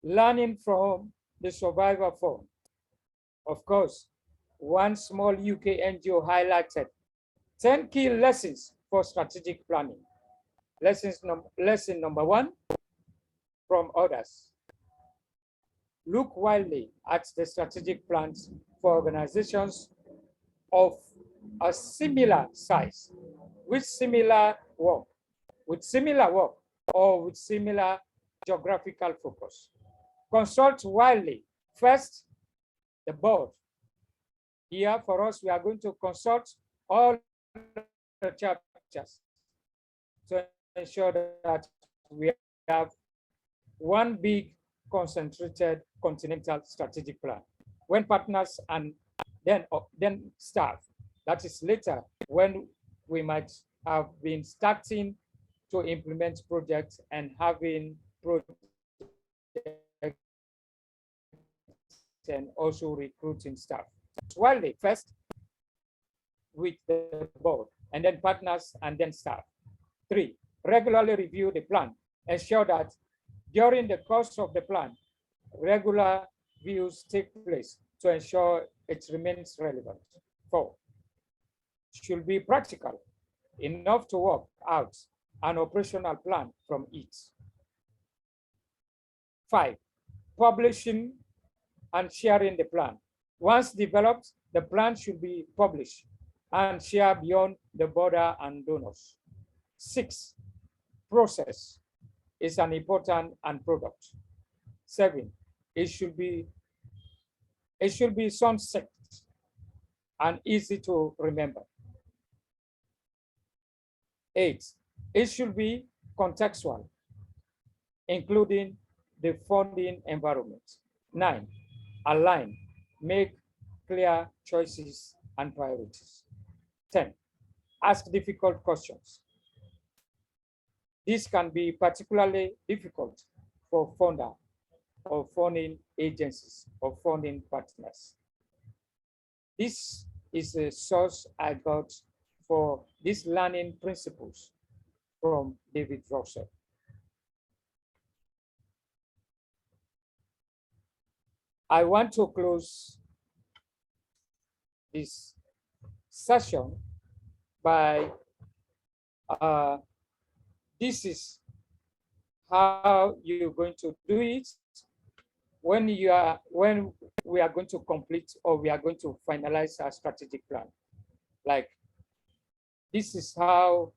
Speaker 1: Learning from the survivor form. Of course, one small UK NGO highlighted 10 key lessons for strategic planning. Lesson number 1, from others. Look widely at the strategic plans for organizations of a similar size, with similar work, or with similar geographical focus. Consult widely. First, the board. Here for us, we are going to consult all the chapters to ensure that we have one big concentrated continental strategic plan. When partners and then staff, that is later when we might have been starting to implement projects and having projects and also recruiting staff. Widely, first with the board, and then partners, and then staff. 3, regularly review the plan. Ensure that during the course of the plan, regular reviews take place to ensure it remains relevant. 4, should be practical, enough to work out an operational plan from it. 5, publishing and sharing the plan. Once developed, the plan should be published and shared beyond the border and donors. 6, process is an important and product. 7, it should be sunset and easy to remember. 8, it should be contextual, including the funding environment. 9, align, make clear choices and priorities. 10, ask difficult questions. This can be particularly difficult for funder or funding agencies or funding partners. This is a source I got for these learning principles from David Russell. I want to close this session by this is how you're going to do it when we are going to complete or we are going to finalize our strategic plan. Like, this is how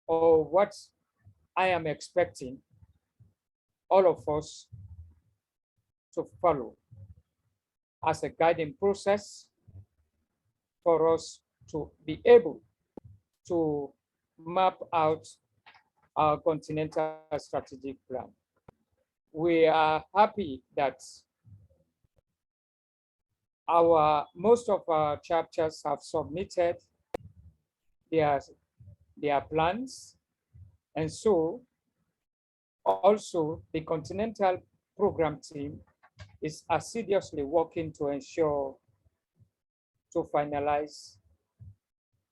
Speaker 1: or what I am expecting all of us to follow as a guiding process for us to be able to map out our continental strategic plan. We are happy that most of our chapters have submitted their plans, and so also the Continental program team is assiduously working to ensure to finalize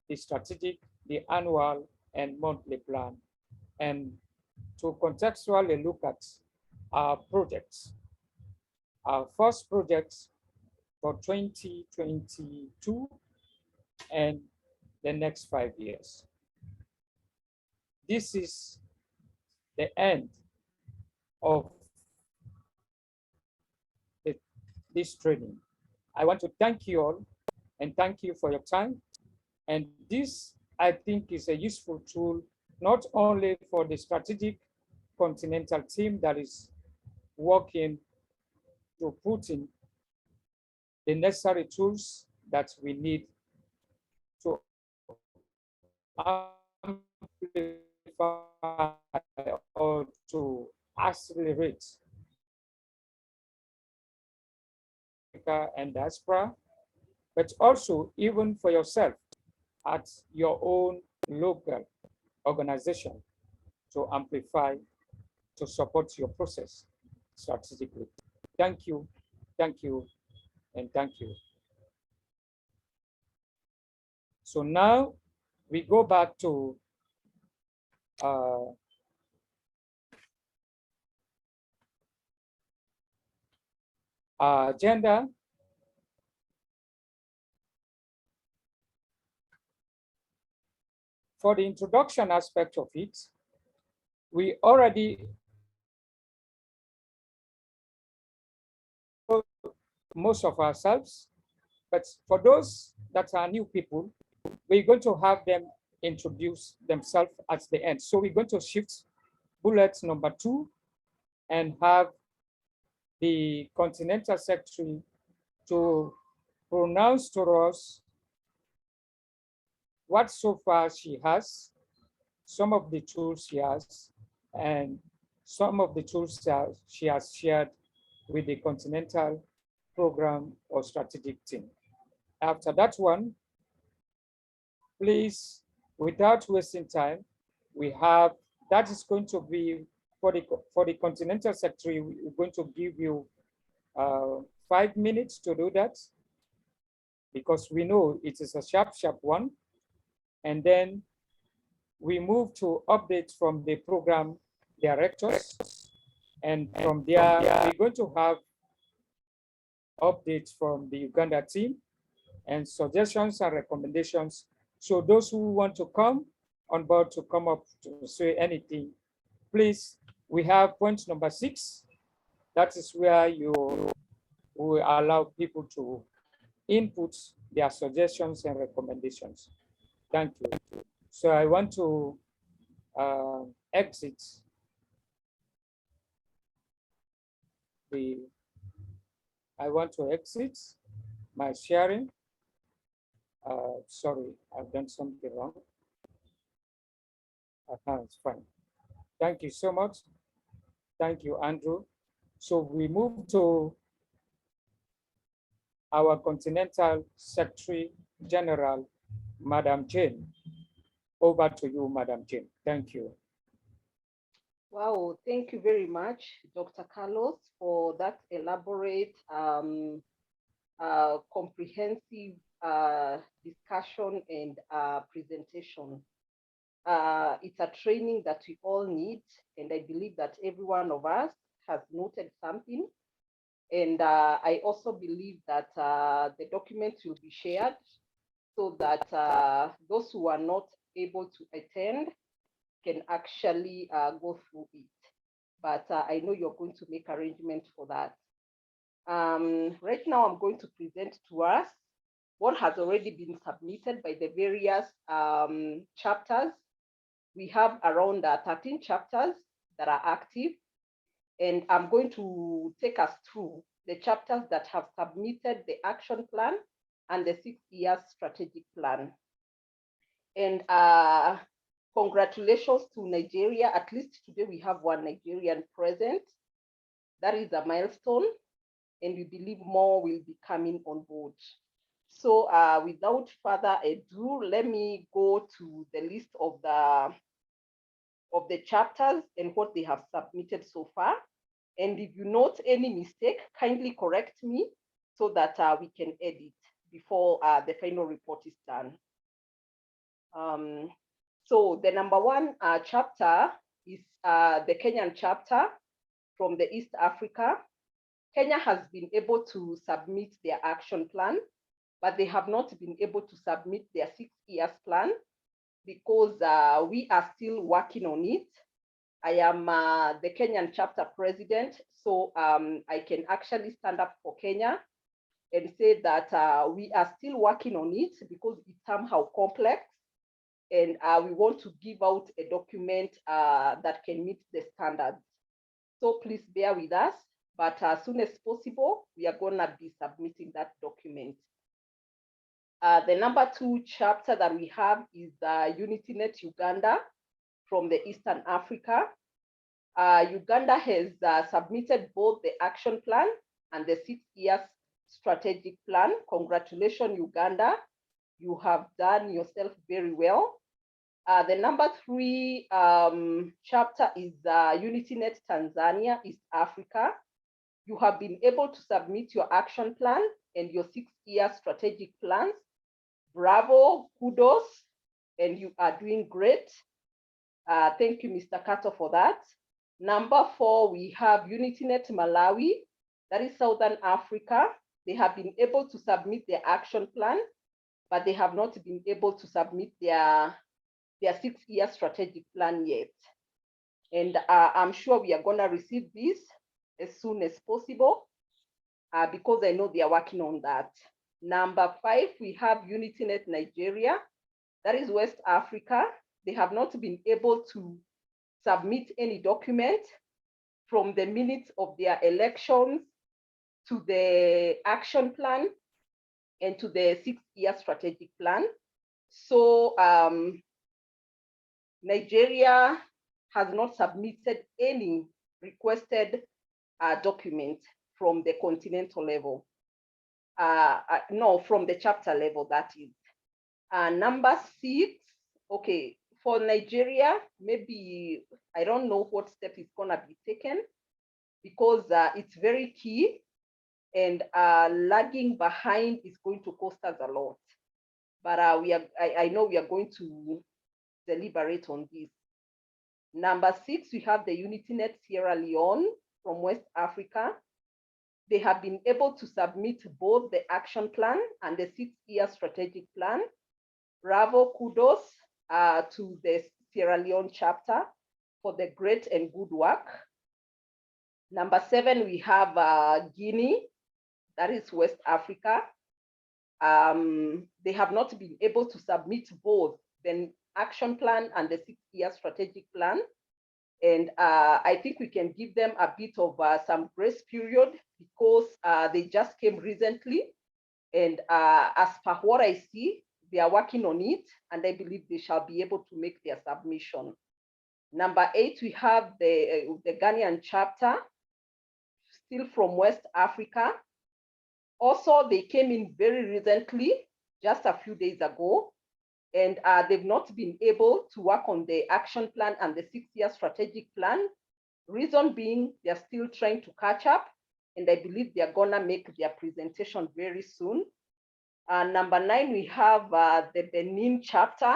Speaker 1: the strategic, the annual and monthly plan, and to contextually look at our projects. Our first project for 2022 and the next 5 years. This is the end of this training. I want to thank you all and thank you for your time. And this, I think, is a useful tool, not only for the strategic continental team that is working to put in the necessary tools that we need to amplify or to accelerate and diaspora, but also even for yourself at your own local organization to amplify, to support your process strategically. Thank you, and thank you. So now we go back to our agenda. For the introduction aspect of it, we already know most of ourselves, but for those that are new people, we're going to have them introduce themselves at the end. So we're going to shift bullet number 2 and have the Continental Secretary to pronounce to us what so far she has, some of the tools she has, and some of the tools that she has shared with the Continental program or strategic team. After that one, please, without wasting time, we have, that is going to be for the Continental Secretary, we're going to give you 5 minutes to do that, because we know it is a sharp one. And then we move to updates from the program directors. And from there, we're going to have updates from the Uganda team and suggestions and recommendations. So those who want to come on board to come up to say anything, please, we have point number 6. That is where you will allow people to input their suggestions and recommendations. Thank you. So I want to exit my sharing. Sorry, I've done something wrong. It's fine. Thank you so much. Thank you, Andrew. So we move to our Continental Secretary General, Madam Jane. Over to you, Madam Jane. Thank you.
Speaker 2: Wow, thank you very much, Dr. Carlos, for that elaborate, comprehensive discussion and presentation. It's a training that we all need, and I believe that every one of us has noted something. And I also believe that the document will be shared so that those who are not able to attend can actually go through it. But I know you're going to make arrangements for that. Right now, I'm going to present to us what has already been submitted by the various chapters. We have around 13 chapters that are active, and I'm going to take us through the chapters that have submitted the action plan and the 6-year strategic plan. And congratulations to Nigeria. At least today we have one Nigerian present. That is a milestone, and we believe more will be coming on board. So without further ado, let me go to the list of the chapters and what they have submitted so far. And if you note any mistake, kindly correct me so that we can edit before the final report is done. So the number 1 chapter is the Kenyan chapter from the East Africa. Kenya has been able to submit their action plan, but they have not been able to submit their 6-year plan because we are still working on it. I am the Kenyan chapter president, so I can actually stand up for Kenya and say that we are still working on it because it's somehow complex, and we want to give out a document that can meet the standards. So please bear with us, but as soon as possible, we are gonna be submitting that document. The number 2 chapter that we have is UnityNet Uganda from the Eastern Africa. Uganda has submitted both the action plan and the 6 years strategic plan. Congratulations, Uganda. You have done yourself very well. The number 3 chapter is UnityNet Tanzania, East Africa. You have been able to submit your action plan and your 6 year strategic plans. Bravo, kudos, and you are doing great. Thank you, Mr. Kato, for that. Number 4, we have UnityNet Malawi, that is Southern Africa. They have been able to submit their action plan, but they have not been able to submit their 6 year strategic plan yet. And I'm sure we are gonna receive this as soon as possible because I know they are working on that. Number 5, we have UnityNet Nigeria, that is West Africa. They have not been able to submit any document from the minutes of their elections to the action plan and to the 6 year strategic plan. So Nigeria has not submitted any requested document from the continental level. No, from the chapter level, that is. Number 6, okay, for Nigeria, maybe, I don't know what step is gonna be taken because it's very key, and lagging behind is going to cost us a lot. But I know we are going to deliberate on this. Number 6, we have the UnityNet Sierra Leone from West Africa. They have been able to submit both the action plan and the 6 year strategic plan. Bravo, kudos to the Sierra Leone chapter for the great and good work. Number 7, we have Guinea, that is West Africa. They have not been able to submit both the action plan and the 6 year strategic plan. And I think we can give them a bit of some grace period because they just came recently. And as per what I see, they are working on it, and I believe they shall be able to make their submission. Number 8, we have the Ghanaian chapter, still from West Africa. Also, they came in very recently, just a few days ago, and they've not been able to work on the action plan and the 6 year strategic plan. Reason being, they're still trying to catch up, and I believe they're gonna make their presentation very soon. Number 9, we have the Benin chapter.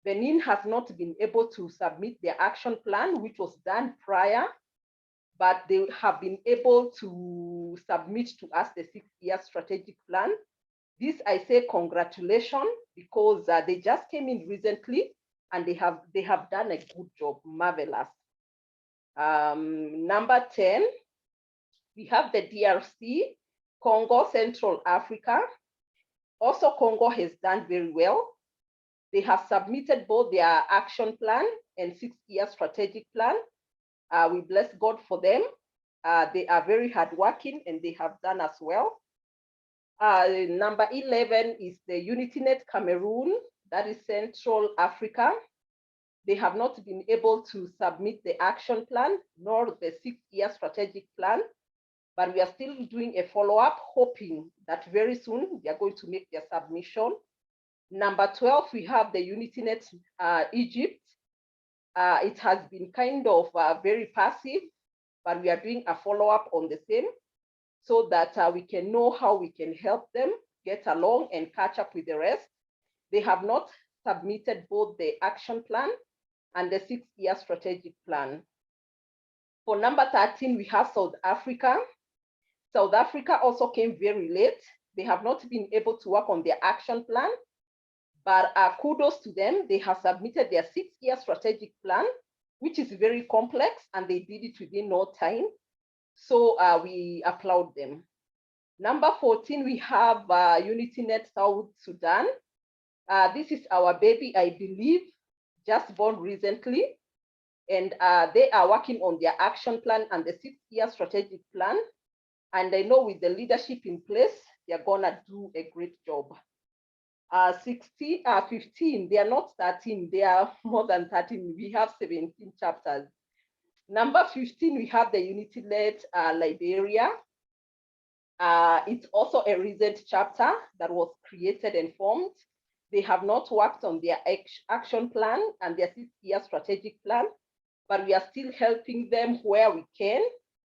Speaker 2: Benin has not been able to submit their action plan, which was done prior, but they have been able to submit to us the 6 year strategic plan. This, I say congratulations, because they just came in recently and they have done a good job, marvelous. Number 10, we have the DRC, Congo, Central Africa. Also, Congo has done very well. They have submitted both their action plan and 6 year strategic plan. We bless God for them. They are very hardworking and they have done as well. Number 11 is the UnityNet Cameroon, that is Central Africa. They have not been able to submit the action plan nor the 6 year strategic plan, but we are still doing a follow-up, hoping that very soon they are going to make their submission. Number 12, we have the UnityNet Egypt. It has been kind of very passive, but we are doing a follow-up on the same so that we can know how we can help them get along and catch up with the rest. They have not submitted both the action plan and the 6 year strategic plan. For number 13, we have South Africa. South Africa also came very late. They have not been able to work on their action plan, but kudos to them. They have submitted their 6 year strategic plan, which is very complex, and they did it within no time. So we applaud them. Number 14, we have UnityNet South Sudan. This is our baby, I believe, just born recently. And they are working on their action plan and the 6-year strategic plan. And I know with the leadership in place, they're gonna do a great job. 15, they are not 13, they are more than 13. We have 17 chapters. Number 15, we have the UnityNet Liberia. It's also a recent chapter that was created and formed. They have not worked on their action plan and their 6-year strategic plan, but we are still helping them where we can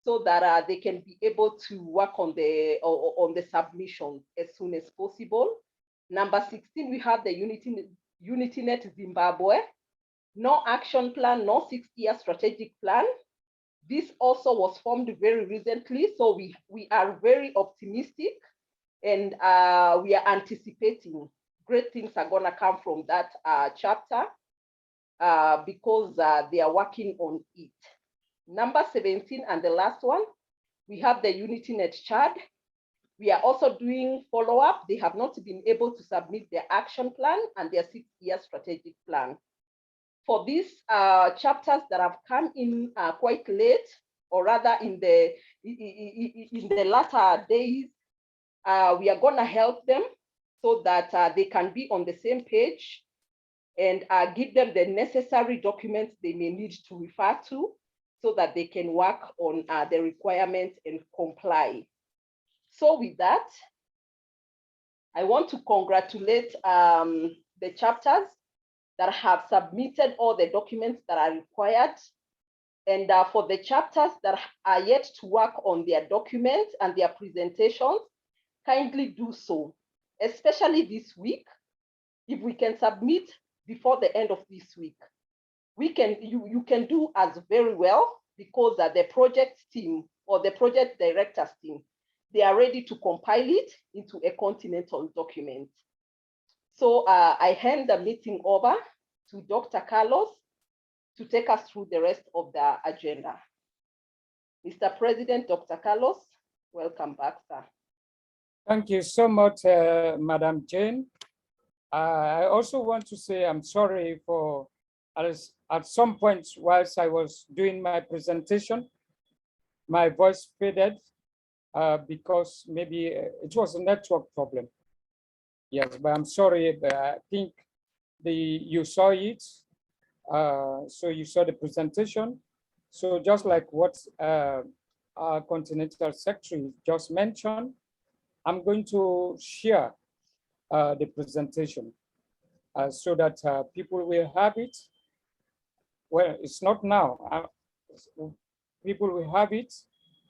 Speaker 2: so that they can be able to work on the submissions as soon as possible. Number 16, we have the UnityNet Zimbabwe. No action plan, no 6-year strategic plan. This also was formed very recently, so we are very optimistic, and we are anticipating great things are gonna come from that chapter because they are working on it. Number 17 and the last one, we have the UnityNet Chad. We are also doing follow-up. They have not been able to submit their action plan and their 6-year strategic plan. For these chapters that have come in quite late, or rather in the latter days, we are gonna help them so that they can be on the same page and give them the necessary documents they may need to refer to so that they can work on the requirements and comply. So with that, I want to congratulate the chapters that have submitted all the documents that are required. And for the chapters that are yet to work on their documents and their presentations, kindly do so, especially this week. If we can submit before the end of this week, you can do as very well, because the project team or the project directors team, they are ready to compile it into a Continental document. So I hand the meeting over to Dr. Carlos to take us through the rest of the agenda. Mr. President, Dr. Carlos, welcome back, sir.
Speaker 1: Thank you so much, Madam Jane. I also want to say I'm sorry for, at some point whilst I was doing my presentation, my voice faded because maybe it was a network problem. Yes, but I'm sorry, but I think you saw it. So you saw the presentation. So just like what our Continental Secretary just mentioned, I'm going to share the presentation so that people will have it. Well, it's not now. People will have it.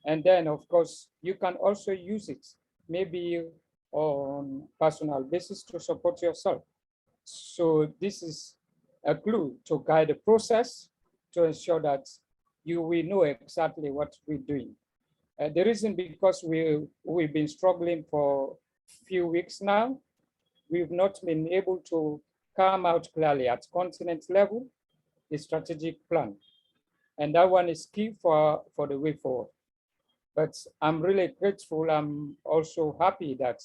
Speaker 1: And then, of course, you can also use it, maybe on personal basis to support yourself. So this is a clue to guide the process to ensure that you will know exactly what we're doing. The reason because we've been struggling for a few weeks now. We've not been able to come out clearly at continent level, the strategic plan. And that one is key for the way forward. But I'm really grateful. I'm also happy that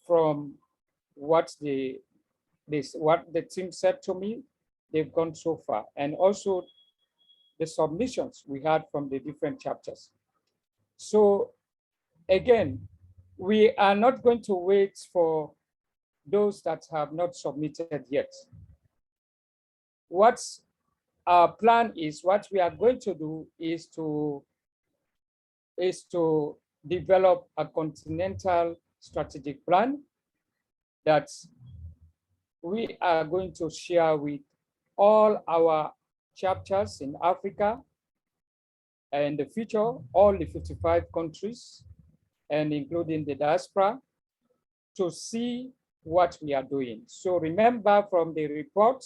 Speaker 1: from what the team said to me, they've gone so far. And also the submissions we had from the different chapters. So again, we are not going to wait for those that have not submitted yet. What our plan is, what we are going to do is to develop a continental strategic plan that we are going to share with all our chapters in Africa and in the future, all the 55 countries, and including the diaspora, to see what we are doing. So remember from the report,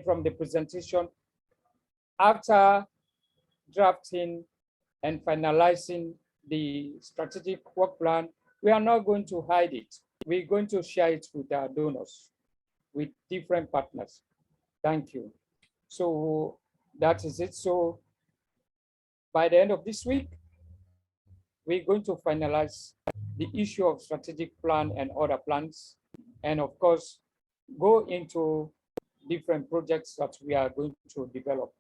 Speaker 1: from the presentation, after drafting and finalizing the strategic work plan, we are not going to hide it. We're going to share it with our donors, with different partners. Thank you. So that is it. So by the end of this week, we're going to finalize the issue of strategic plan and other plans, and of course, go into different projects that we are going to develop.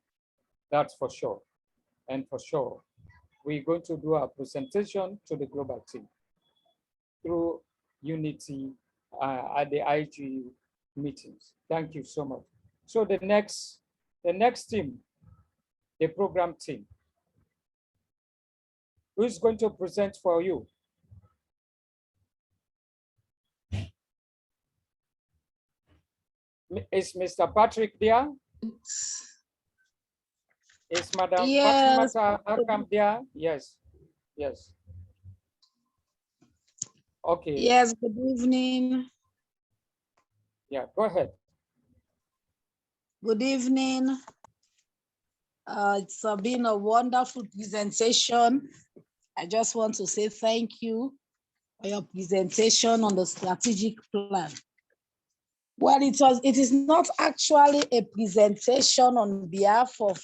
Speaker 1: That's for sure. And for sure, we're going to do a presentation to the global team through Unity at the IG meetings. Thank you so much. So the next team, the program team, who is going to present for you? Is Mr. Patrick there? Is Madam Fatimata Akam there? Yes, yes. Okay.
Speaker 3: Yes, good evening.
Speaker 1: Yeah, go ahead.
Speaker 3: Good evening. It's been a wonderful presentation. I just want to say thank you for your presentation on the strategic plan. Well, it is not actually a presentation on behalf of,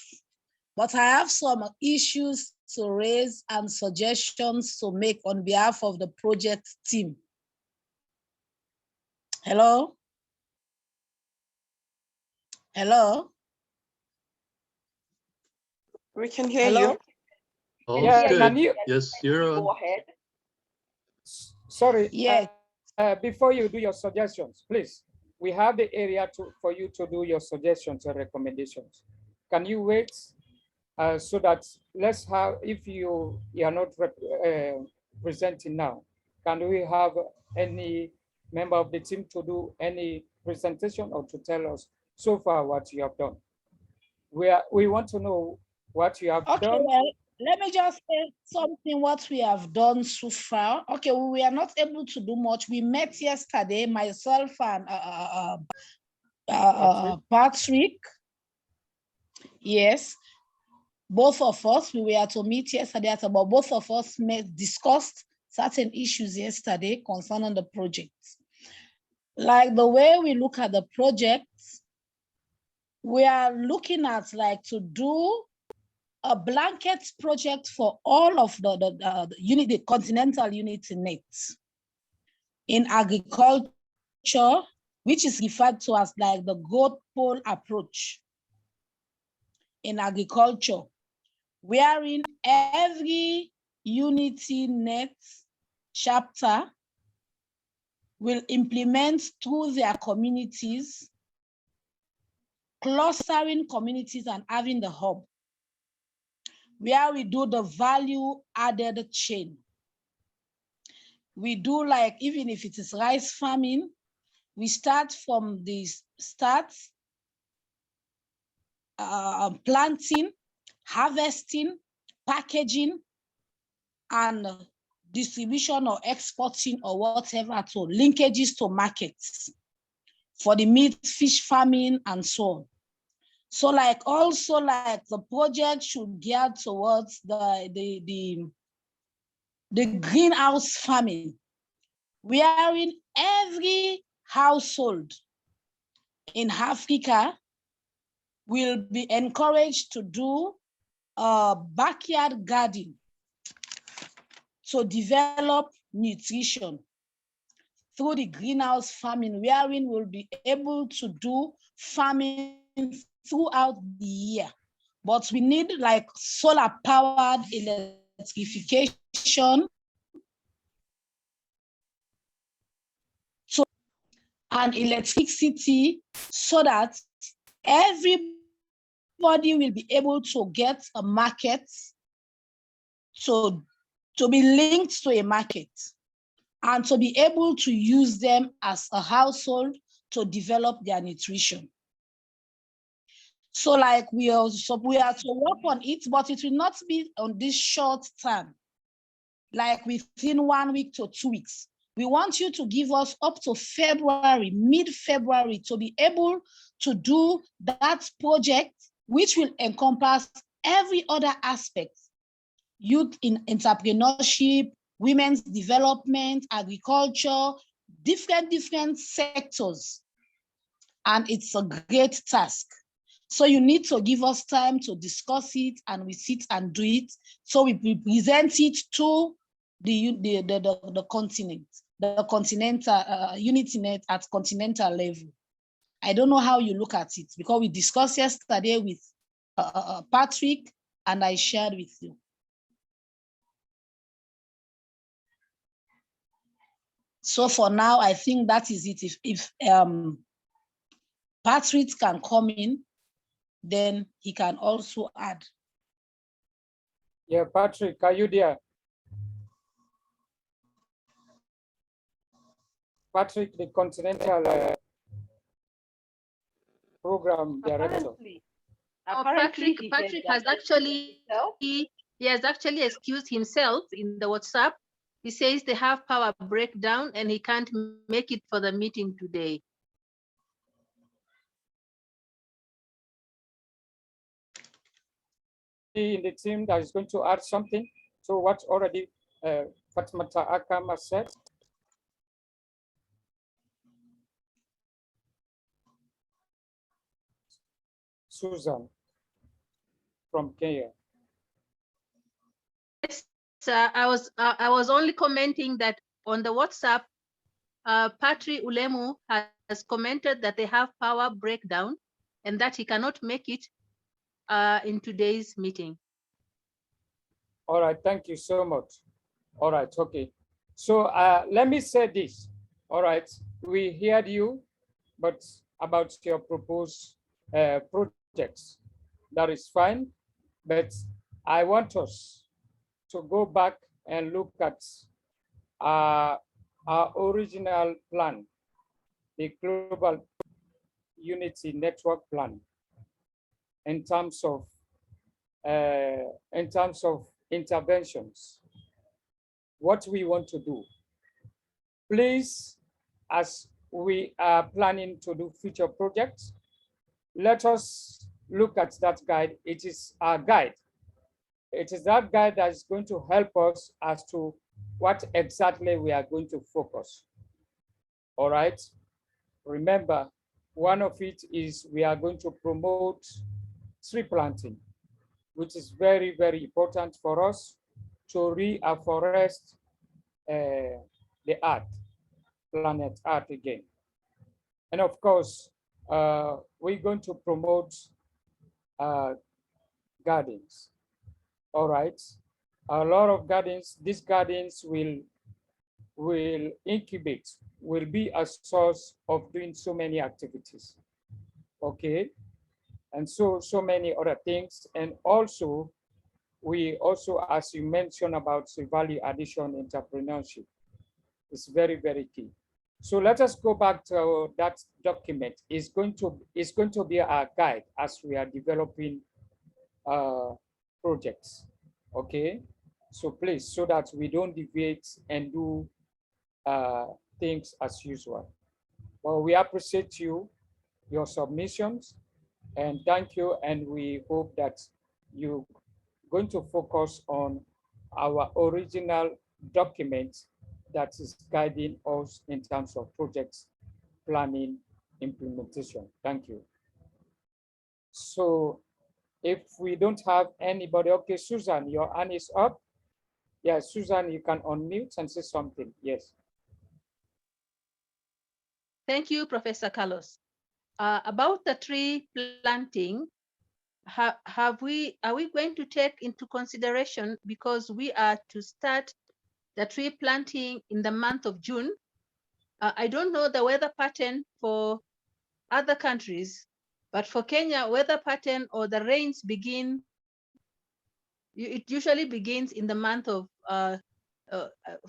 Speaker 3: but I have some issues to raise and suggestions to make on behalf of the project team. Hello? Hello?
Speaker 4: We can hear
Speaker 3: Hello?
Speaker 4: you.
Speaker 5: All
Speaker 1: Yeah,
Speaker 5: good.
Speaker 1: can you-
Speaker 5: Yes, you're on.
Speaker 2: Go ahead.
Speaker 1: Sorry,
Speaker 3: Yes.
Speaker 1: before you do your suggestions, please, we have the area for you to do your suggestions or recommendations. Can you wait so that let's have, if you are not presenting now, can we have any member of the team to do any presentation or to tell us so far what you have done? We want to know what you have
Speaker 3: Okay,
Speaker 1: done.
Speaker 3: well, let me just say something what we have done so far. Okay, we are not able to do much. We met yesterday, myself and Patrick. Yes, both of us, we were to meet yesterday, but both of us discussed certain issues yesterday concerning the project. Like the way we look at the project, we are looking at like to do a blanket project for all of the Continental UnityNet in agriculture, which is referred to as like the goat pole approach in agriculture, wherein every UnityNet chapter will implement through their communities, clustering communities and having the hub, where we do the value added chain. We do like, even if it is rice farming, we start from the start, planting, harvesting, packaging, and distribution or exporting or whatever to linkages to markets for the meat, fish farming, and so on. So like also like the project should gear towards the greenhouse farming, wherein every household in Africa will be encouraged to do a backyard garden to develop nutrition through the greenhouse farming, wherein we'll be able to do farming throughout the year. But we need like solar powered electrification and electricity so that everybody will be able to get a market, to be linked to a market and to be able to use them as a household to develop their nutrition. So like we are to work on it, but it will not be on this short term, like within 1 week to 2 weeks. We want you to give us up to February, mid-February, to be able to do that project, which will encompass every other aspect: youth in entrepreneurship, women's development, agriculture, different sectors. And it's a great task. So you need to give us time to discuss it, and we sit and do it. So we present it to the continent, the continental UnityNet at continental level. I don't know how you look at it, because we discussed yesterday with Patrick, and I shared with you. So for now, I think that is it. If Patrick can come in, then he can also add.
Speaker 1: Yeah, Patrick, are you there? Patrick, the Continental Program Director.
Speaker 2: Apparently,
Speaker 4: Patrick has actually excused himself in the WhatsApp. He says they have power breakdown and he can't make it for the meeting today.
Speaker 1: In the team that is going to add something to what already Fatmata Akam has said. Susan from Kenya.
Speaker 4: Yes, I was only commenting that on the WhatsApp, Patri Ulemu has commented that they have power breakdown and that he cannot make it in today's meeting.
Speaker 1: All right, thank you so much. All right, okay. So let me say this. All right, we heard you, but about your proposed projects, that is fine. But I want us to go back and look at our original plan, the Global Unity Network Plan, in terms of interventions, what we want to do. Please, as we are planning to do future projects, let us look at that guide. It is our guide. It is that guide that is going to help us as to what exactly we are going to focus. All right. Remember, one of it is we are going to promote tree planting, which is very, very important for us to reforest the Earth, planet Earth again. And of course, we're going to promote gardens. All right, a lot of gardens. These gardens will incubate, will be a source of doing so many activities. Okay, and so many other things. And also, we also, as you mentioned about the value addition entrepreneurship, is very, very key. So let us go back to that document. It's going to be our guide as we are developing projects. Okay, so please, so that we don't deviate and do things as usual. Well, we appreciate your submissions, and thank you. And we hope that you're going to focus on our original document that is guiding us in terms of projects, planning, implementation. Thank you. So if we don't have anybody, okay, Susan, your hand is up. Yeah, Susan, you can unmute and say something. Yes.
Speaker 4: Thank you, Professor Carlos. About the tree planting, are we going to take into consideration, because we are to start the tree planting in the month of June? I don't know the weather pattern for other countries, but for Kenya, weather pattern or the rains begin, it usually begins in the month of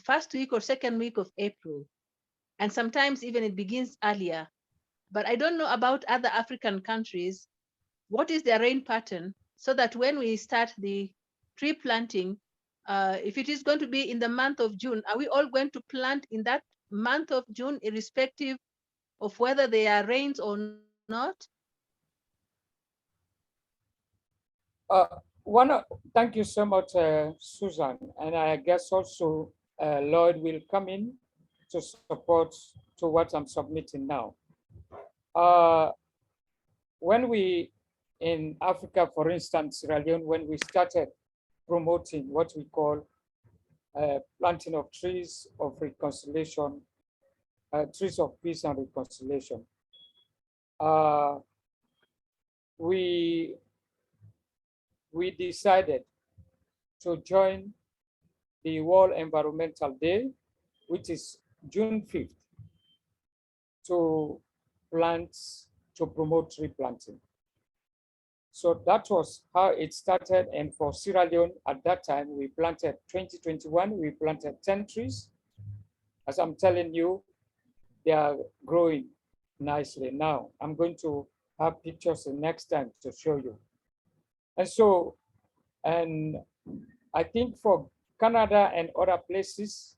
Speaker 4: first week or second week of April. And sometimes even it begins earlier. But I don't know about other African countries, what is their rain pattern, so that when we start the tree planting, if it is going to be in the month of June, are we all going to plant in that month of June, irrespective of whether there are rains or not?
Speaker 1: Thank you so much, Susan. And I guess also Lloyd will come in to support to what I'm submitting now. When we, in Africa, for instance, Sierra Leone, when we started promoting what we call planting of trees of reconciliation, trees of peace and reconciliation. We decided to join the World Environmental Day, which is June 5th, to promote tree planting. So that was how it started. And for Sierra Leone, at that time, we planted 2021, we planted 10 trees. As I'm telling you, they are growing nicely now. I'm going to have pictures the next time to show you. And so, and I think for Canada and other places,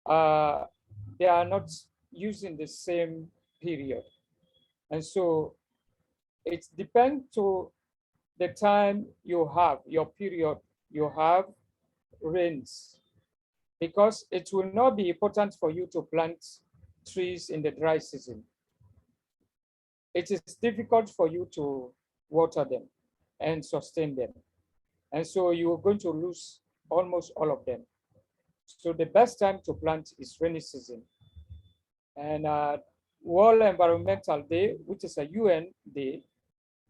Speaker 1: they are not using the same period. And so it depends to the time you have, your period, you have rains, because it will not be important for you to plant trees in the dry season. It is difficult for you to water them and sustain them. And so you are going to lose almost all of them. So the best time to plant is rainy season. And World Environmental Day, which is a UN day,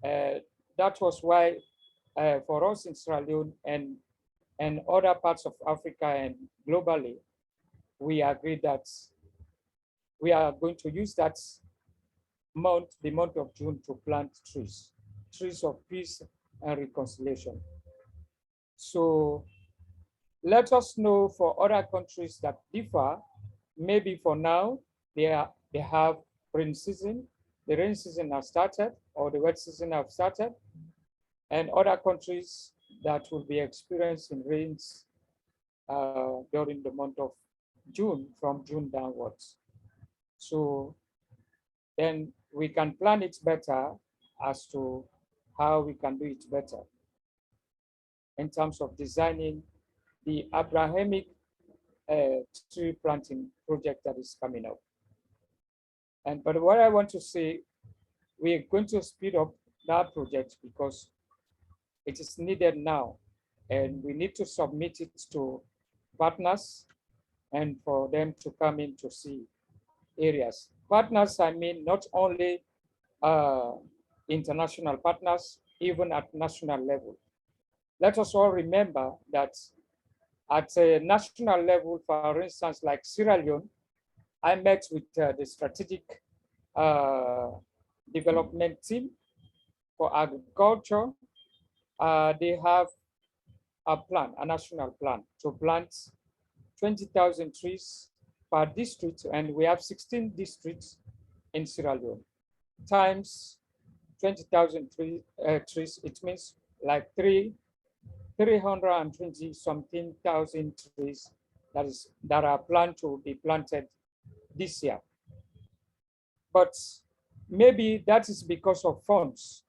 Speaker 1: that was why for us in Sierra Leone and other parts of Africa and globally, we agreed that we are going to use that month, the month of June, to plant trees of peace and reconciliation. So let us know for other countries that differ, maybe for now, they have rain season, the rain season has started, or the wet season have started, and other countries that will be experiencing rains during the month of June, from June downwards. So then we can plan it better as to how we can do it better in terms of designing the Abrahamic tree planting project that is coming up. But what I want to say, we're going to speed up that project because it is needed now, and we need to submit it to partners and for them to come in to see areas. Partners, I mean, not only international partners, even at national level. Let us all remember that at a national level, for instance, like Sierra Leone, I met with the strategic development team for agriculture. They have a plan, a national plan, to plant 20,000 trees per district, and we have 16 districts in Sierra Leone. Times 20,000 trees, it means like 320 something thousand trees that are planned to be planted this year. But maybe that is because of funds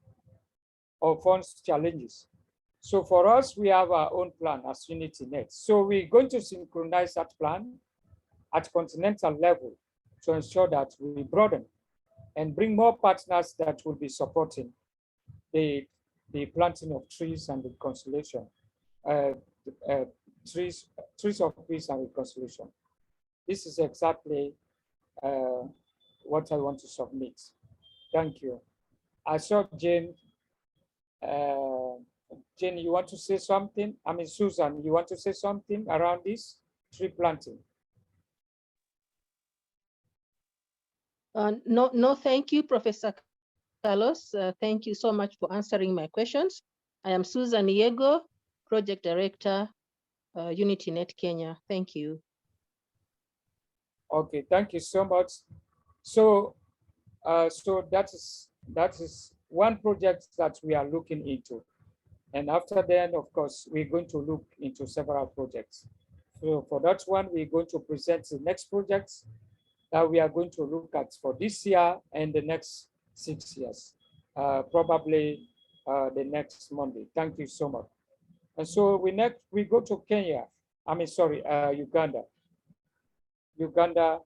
Speaker 1: or funds challenges. So for us, we have our own plan as UnityNet. So we're going to synchronize that plan at continental level to ensure that we broaden and bring more partners that will be supporting the planting of trees and reconciliation, trees of peace and reconciliation. This is exactly what I want to submit. Thank you. I saw Jane. Jane, you want to say something? I mean, Susan, you want to say something around this tree planting?
Speaker 4: No, thank you, Professor Carlos. Thank you so much for answering my questions. I am Susan Yego, Project Director, UnityNet Kenya. Thank you.
Speaker 1: Okay, thank you so much. So, so that is one project that we are looking into. And after then, of course, we're going to look into several projects. So for that one, we're going to present the next projects that we are going to look at for this year and the next 6 years, probably the next Monday. Thank you so much. And so we go to Kenya. I mean, sorry, Uganda. Uganda,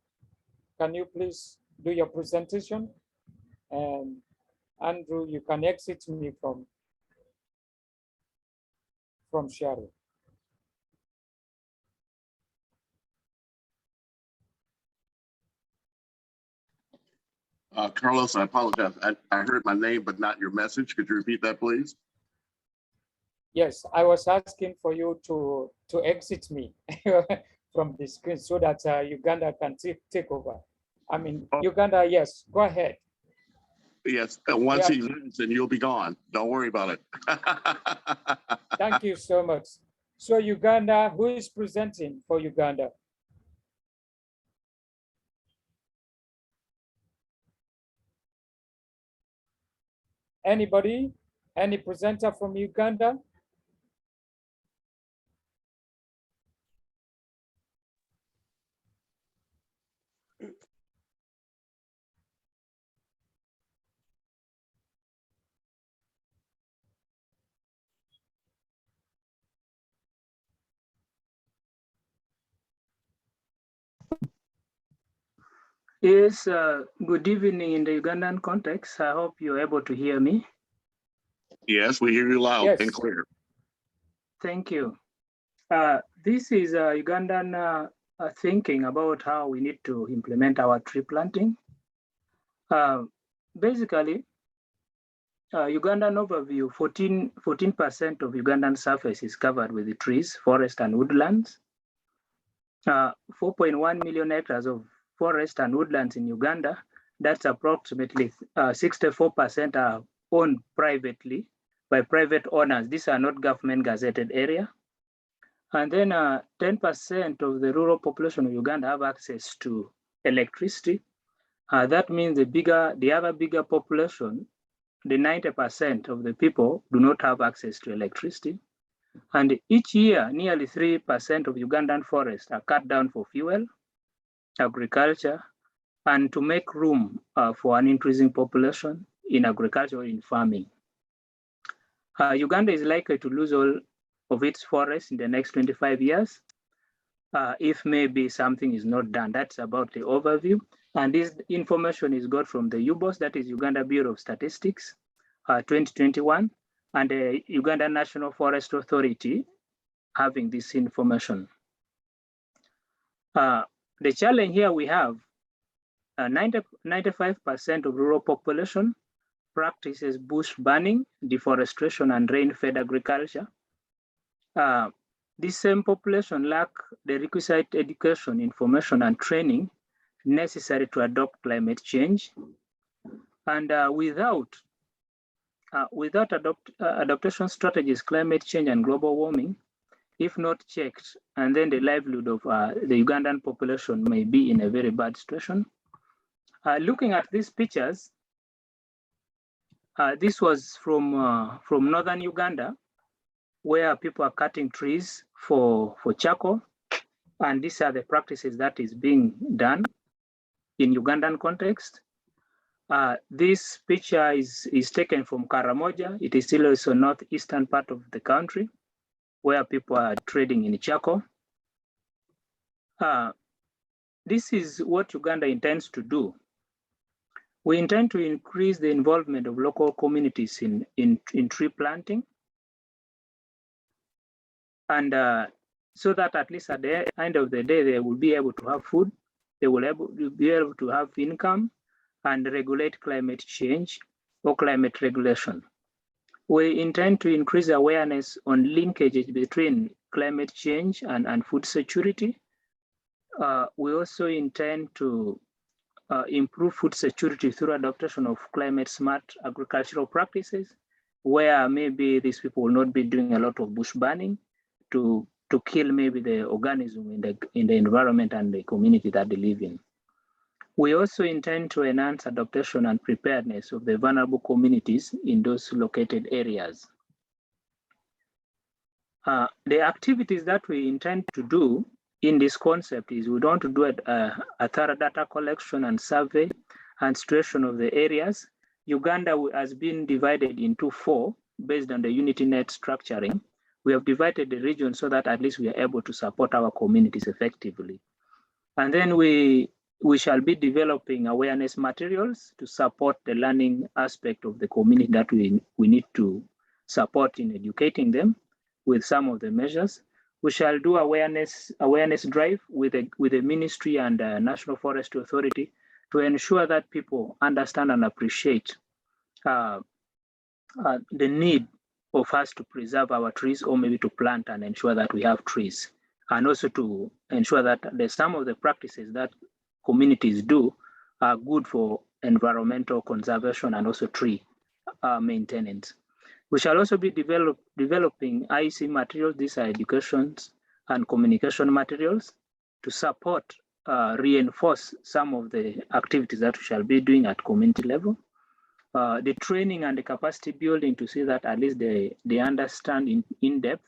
Speaker 1: can you please do your presentation? And Andrew, you can exit me from sharing.
Speaker 5: Carlos, I apologize. I heard my name, but not your message. Could you repeat that, please?
Speaker 1: Yes, I was asking for you to exit me from the screen so that Uganda can take over. I mean, Uganda, yes, go ahead.
Speaker 5: Yes, and once
Speaker 1: Yeah.
Speaker 5: he leaves, then you'll be gone. Don't worry about it.
Speaker 1: Thank you so much. So Uganda, who is presenting for Uganda? Anybody? Any presenter from Uganda?
Speaker 6: Yes, good evening in the Ugandan context. I hope you're able to hear me.
Speaker 5: Yes, we hear you loud
Speaker 1: Yes.
Speaker 5: and clear.
Speaker 6: Thank you. This is Ugandan thinking about how we need to implement our tree planting. Basically, Ugandan overview, 14% of Ugandan surface is covered with the trees, forest and woodlands. 4.1 million hectares of forest and woodlands in Uganda. That's approximately 64% are owned privately by private owners. These are not government gazetted area. And then 10% of the rural population of Uganda have access to electricity. That means the other bigger population, the 90% of the people do not have access to electricity. And each year, nearly 3% of Ugandan forests are cut down for fuel, agriculture, and to make room for an increasing population in agriculture or in farming. Uganda is likely to lose all of its forests in the next 25 years if maybe something is not done. That's about the overview. And this information is got from the UBOS, that is Uganda Bureau of Statistics, 2021, and the Uganda National Forest Authority having this information. The challenge here we have 95% of rural population practices bush burning, deforestation, and rain-fed agriculture. This same population lack the requisite education, information, and training necessary to adopt climate change. And without adaptation strategies, climate change and global warming, if not checked, and then the livelihood of the Ugandan population may be in a very bad situation. Looking at these pictures, this was from northern Uganda, where people are cutting trees for charcoal. And these are the practices that is being done in Ugandan context. This picture is taken from Karamoja. It is still also northeastern part of the country where people are trading in charcoal. This is what Uganda intends to do. We intend to increase the involvement of local communities in tree planting. And so that at least at the end of the day, they will be able to have food, they will be able to have income and regulate climate change or climate regulation. We intend to increase awareness on linkages between climate change and food security. We also intend to improve food security through adaptation of climate smart agricultural practices, where maybe these people will not be doing a lot of bush burning to kill maybe the organism in the environment and the community that they live in. We also intend to enhance adaptation and preparedness of the vulnerable communities in those located areas. The activities that we intend to do in this concept is we want to do a thorough data collection and survey and situation of the areas. Uganda has been divided into 4 based on the UnityNet structuring. We have divided the region so that at least we are able to support our communities effectively. And then we shall be developing awareness materials to support the learning aspect of the community that we need to support in educating them with some of the measures. We shall do awareness drive with the ministry and National Forest Authority to ensure that people understand and appreciate the need of us to preserve our trees, or maybe to plant and ensure that we have trees, and also to ensure that some of the practices that communities do are good for environmental conservation and also tree maintenance. We shall also be developing IC materials, these are educations and communication materials, to support, reinforce some of the activities that we shall be doing at community level. The training and the capacity building to see that at least they understand in depth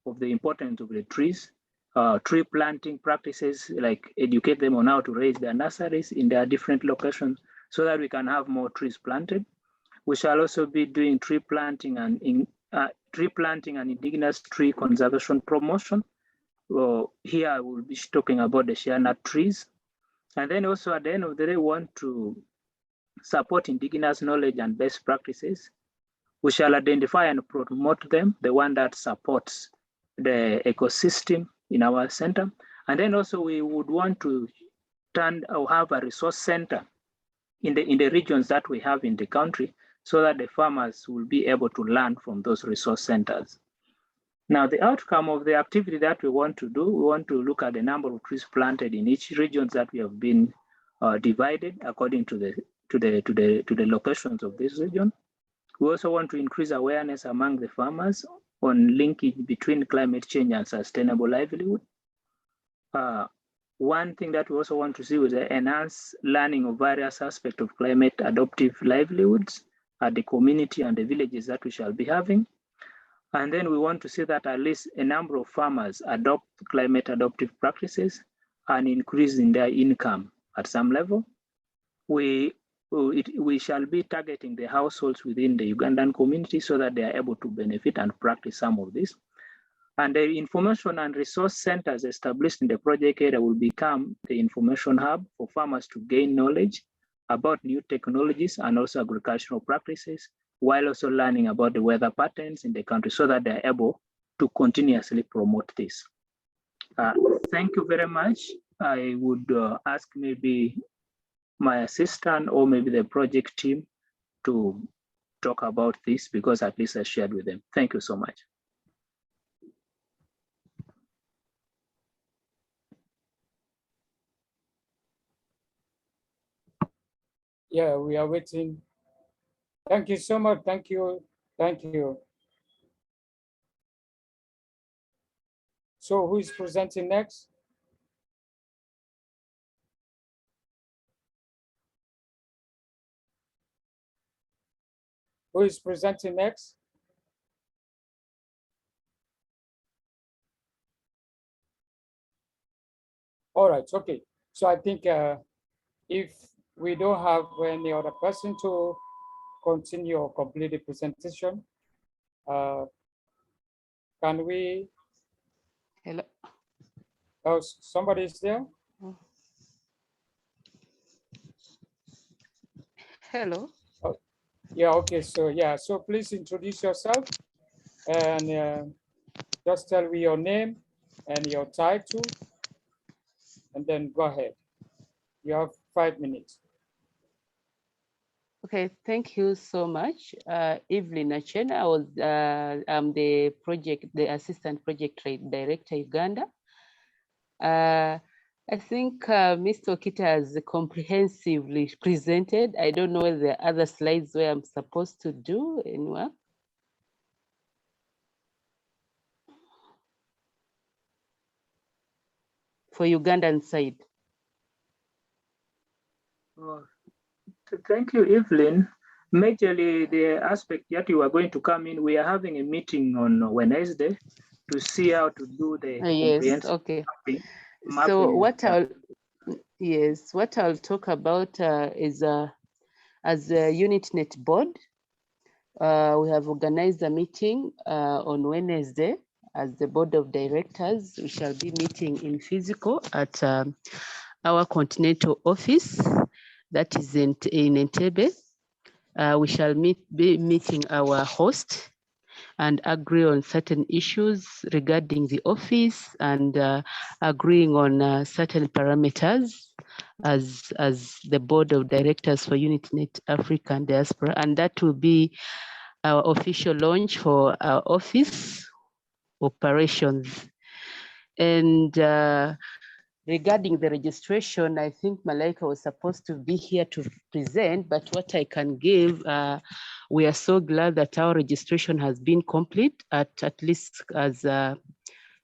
Speaker 6: of the importance of the trees. Tree planting practices, like educate them on how to raise their nurseries in their different locations so that we can have more trees planted. We shall also be doing tree planting and indigenous tree conservation promotion. Here I will be talking about the shea nut trees. And then also at the end of the day, we want to support indigenous knowledge and best practices. We shall identify and promote them, the one that supports the ecosystem in our center. And then also we would want to have a resource center in the regions that we have in the country, so that the farmers will be able to learn from those resource centers. Now, the outcome of the activity that we want to do, we want to look at the number of trees planted in each region that we have been divided according to the locations of this region. We also want to increase awareness among the farmers on linkage between climate change and sustainable livelihood. One thing that we also want to see is enhance learning of various aspects of climate adaptive livelihoods at the community and the villages that we shall be having. And then we want to see that at least a number of farmers adopt climate adaptive practices and increase in their income at some level. We shall be targeting the households within the Ugandan community so that they are able to benefit and practice some of this. And the information and resource centers established in the project area will become the information hub for farmers to gain knowledge about new technologies and also agricultural practices, while also learning about the weather patterns in the country so that they're able to continuously promote this. Thank you very much. I would ask maybe my assistant or maybe the project team to talk about this, because at least I shared with them. Thank you so much.
Speaker 1: Yeah, we are waiting. Thank you so much. Thank you. Thank you. So who is presenting next? Who is presenting next? All right, okay. So I think if we don't have any other person to continue or complete the presentation, can we?
Speaker 7: Hello.
Speaker 1: Oh, somebody is there?
Speaker 7: Hello.
Speaker 1: Oh, yeah, okay, so yeah, so please introduce yourself and just tell me your name and your title, and then go ahead. You have 5 minutes.
Speaker 7: Okay, thank you so much. Evelyn Achen, I'm the assistant project director, Uganda. I think Mr. Okita has comprehensively presented. I don't know the other slides where I'm supposed to do anywhere. For Ugandan side.
Speaker 6: Thank you, Evelyn. Majorly, the aspect that you are going to come in, we are having a meeting on Wednesday to see how to do the
Speaker 7: yes, okay.
Speaker 6: mapping.
Speaker 7: So what I'll talk about is as a UnityNet board, we have organized a meeting on Wednesday as the board of directors. We shall be meeting in physical at our Continental office that is in Entebbe. We shall be meeting our host. and agree on certain issues regarding the office and agreeing on certain parameters as the board of directors for UnityNet Africa and Diaspora. And that will be our official launch for our office operations. And regarding the registration, I think Malaika was supposed to be here to present, but what I can give, we are so glad that our registration has been complete at least as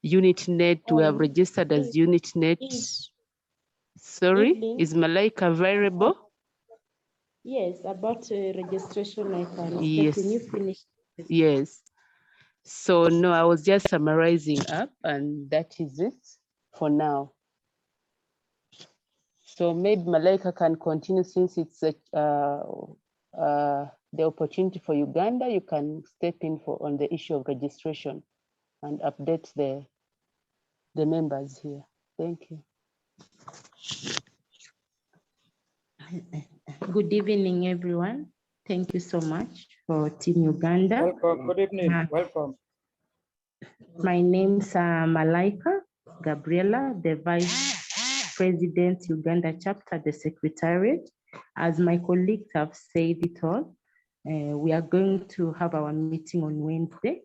Speaker 7: UnityNet. We have registered as UnityNet. Sorry,
Speaker 8: Evening.
Speaker 7: is Malaika available?
Speaker 8: Yes, about registration, I can
Speaker 7: Yes.
Speaker 8: When you finish.
Speaker 7: Yes. So no, I was just summarizing up, and that is it for now. So maybe Malaika can continue since it's the opportunity for Uganda. You can step in on the issue of registration and update the members here. Thank you.
Speaker 8: Good evening, everyone. Thank you so much for Team Uganda.
Speaker 1: Welcome. Good evening. Welcome.
Speaker 8: My name's Malaika Gabriela, the Vice President, Uganda Chapter, the Secretariat. As my colleagues have said it all, we are going to have our meeting on Wednesday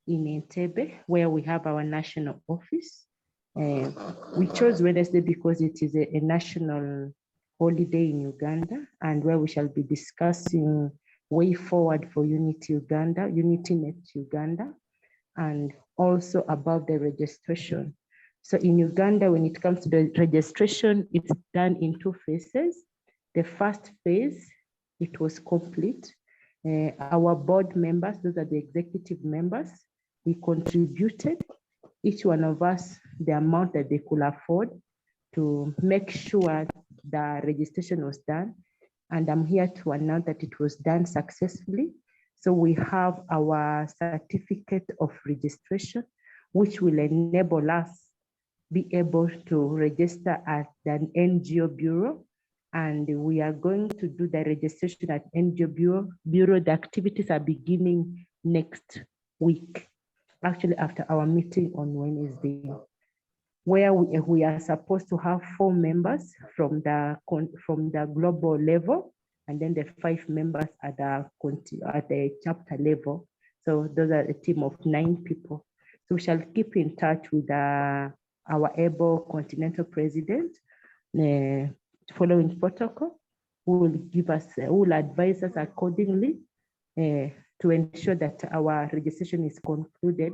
Speaker 8: in Entebbe, where we have our national office. We chose Wednesday because it is a national holiday in Uganda, and where we shall be discussing way forward for UnityNet Uganda, and also about the registration. So in Uganda, when it comes to the registration, it's done in 2 phases. The first phase, it was complete. Our board members, those are the executive members, we contributed, each one of us, the amount that they could afford to make sure the registration was done. And I'm here to announce that it was done successfully. So we have our certificate of registration, which will enable us be able to register at an NGO bureau. And we are going to do the registration at NGO bureau. The activities are beginning next week, actually after our meeting on Wednesday, where we are supposed to have 4 members from the global level, and then the 5 members at the chapter level. So those are a team of 9 people. So we shall keep in touch with our able Continental president, following protocol, who will advise us accordingly to ensure that our registration is concluded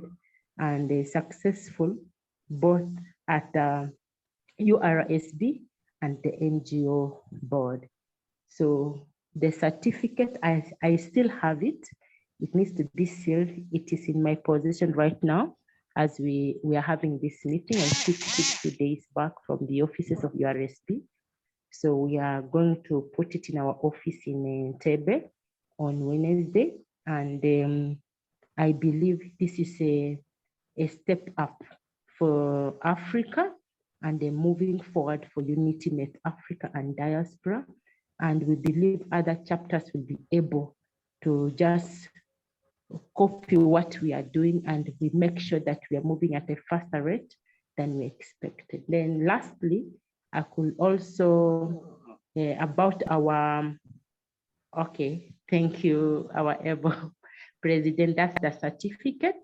Speaker 8: and successful, both at the URSD and the NGO board. So the certificate, I still have it. It needs to be sealed. It is in my possession right now as we are having this meeting. I took it 2 days back from the offices of URSD. So we are going to put it in our office in Entebbe on Wednesday. And I believe this is a step up for Africa and moving forward for UnityNet Africa and Diaspora. And we believe other chapters will be able to just copy what we are doing, and we make sure that we are moving at a faster rate than we expected. Then lastly, I could also, about our, okay, thank you, our able president, that's the certificate.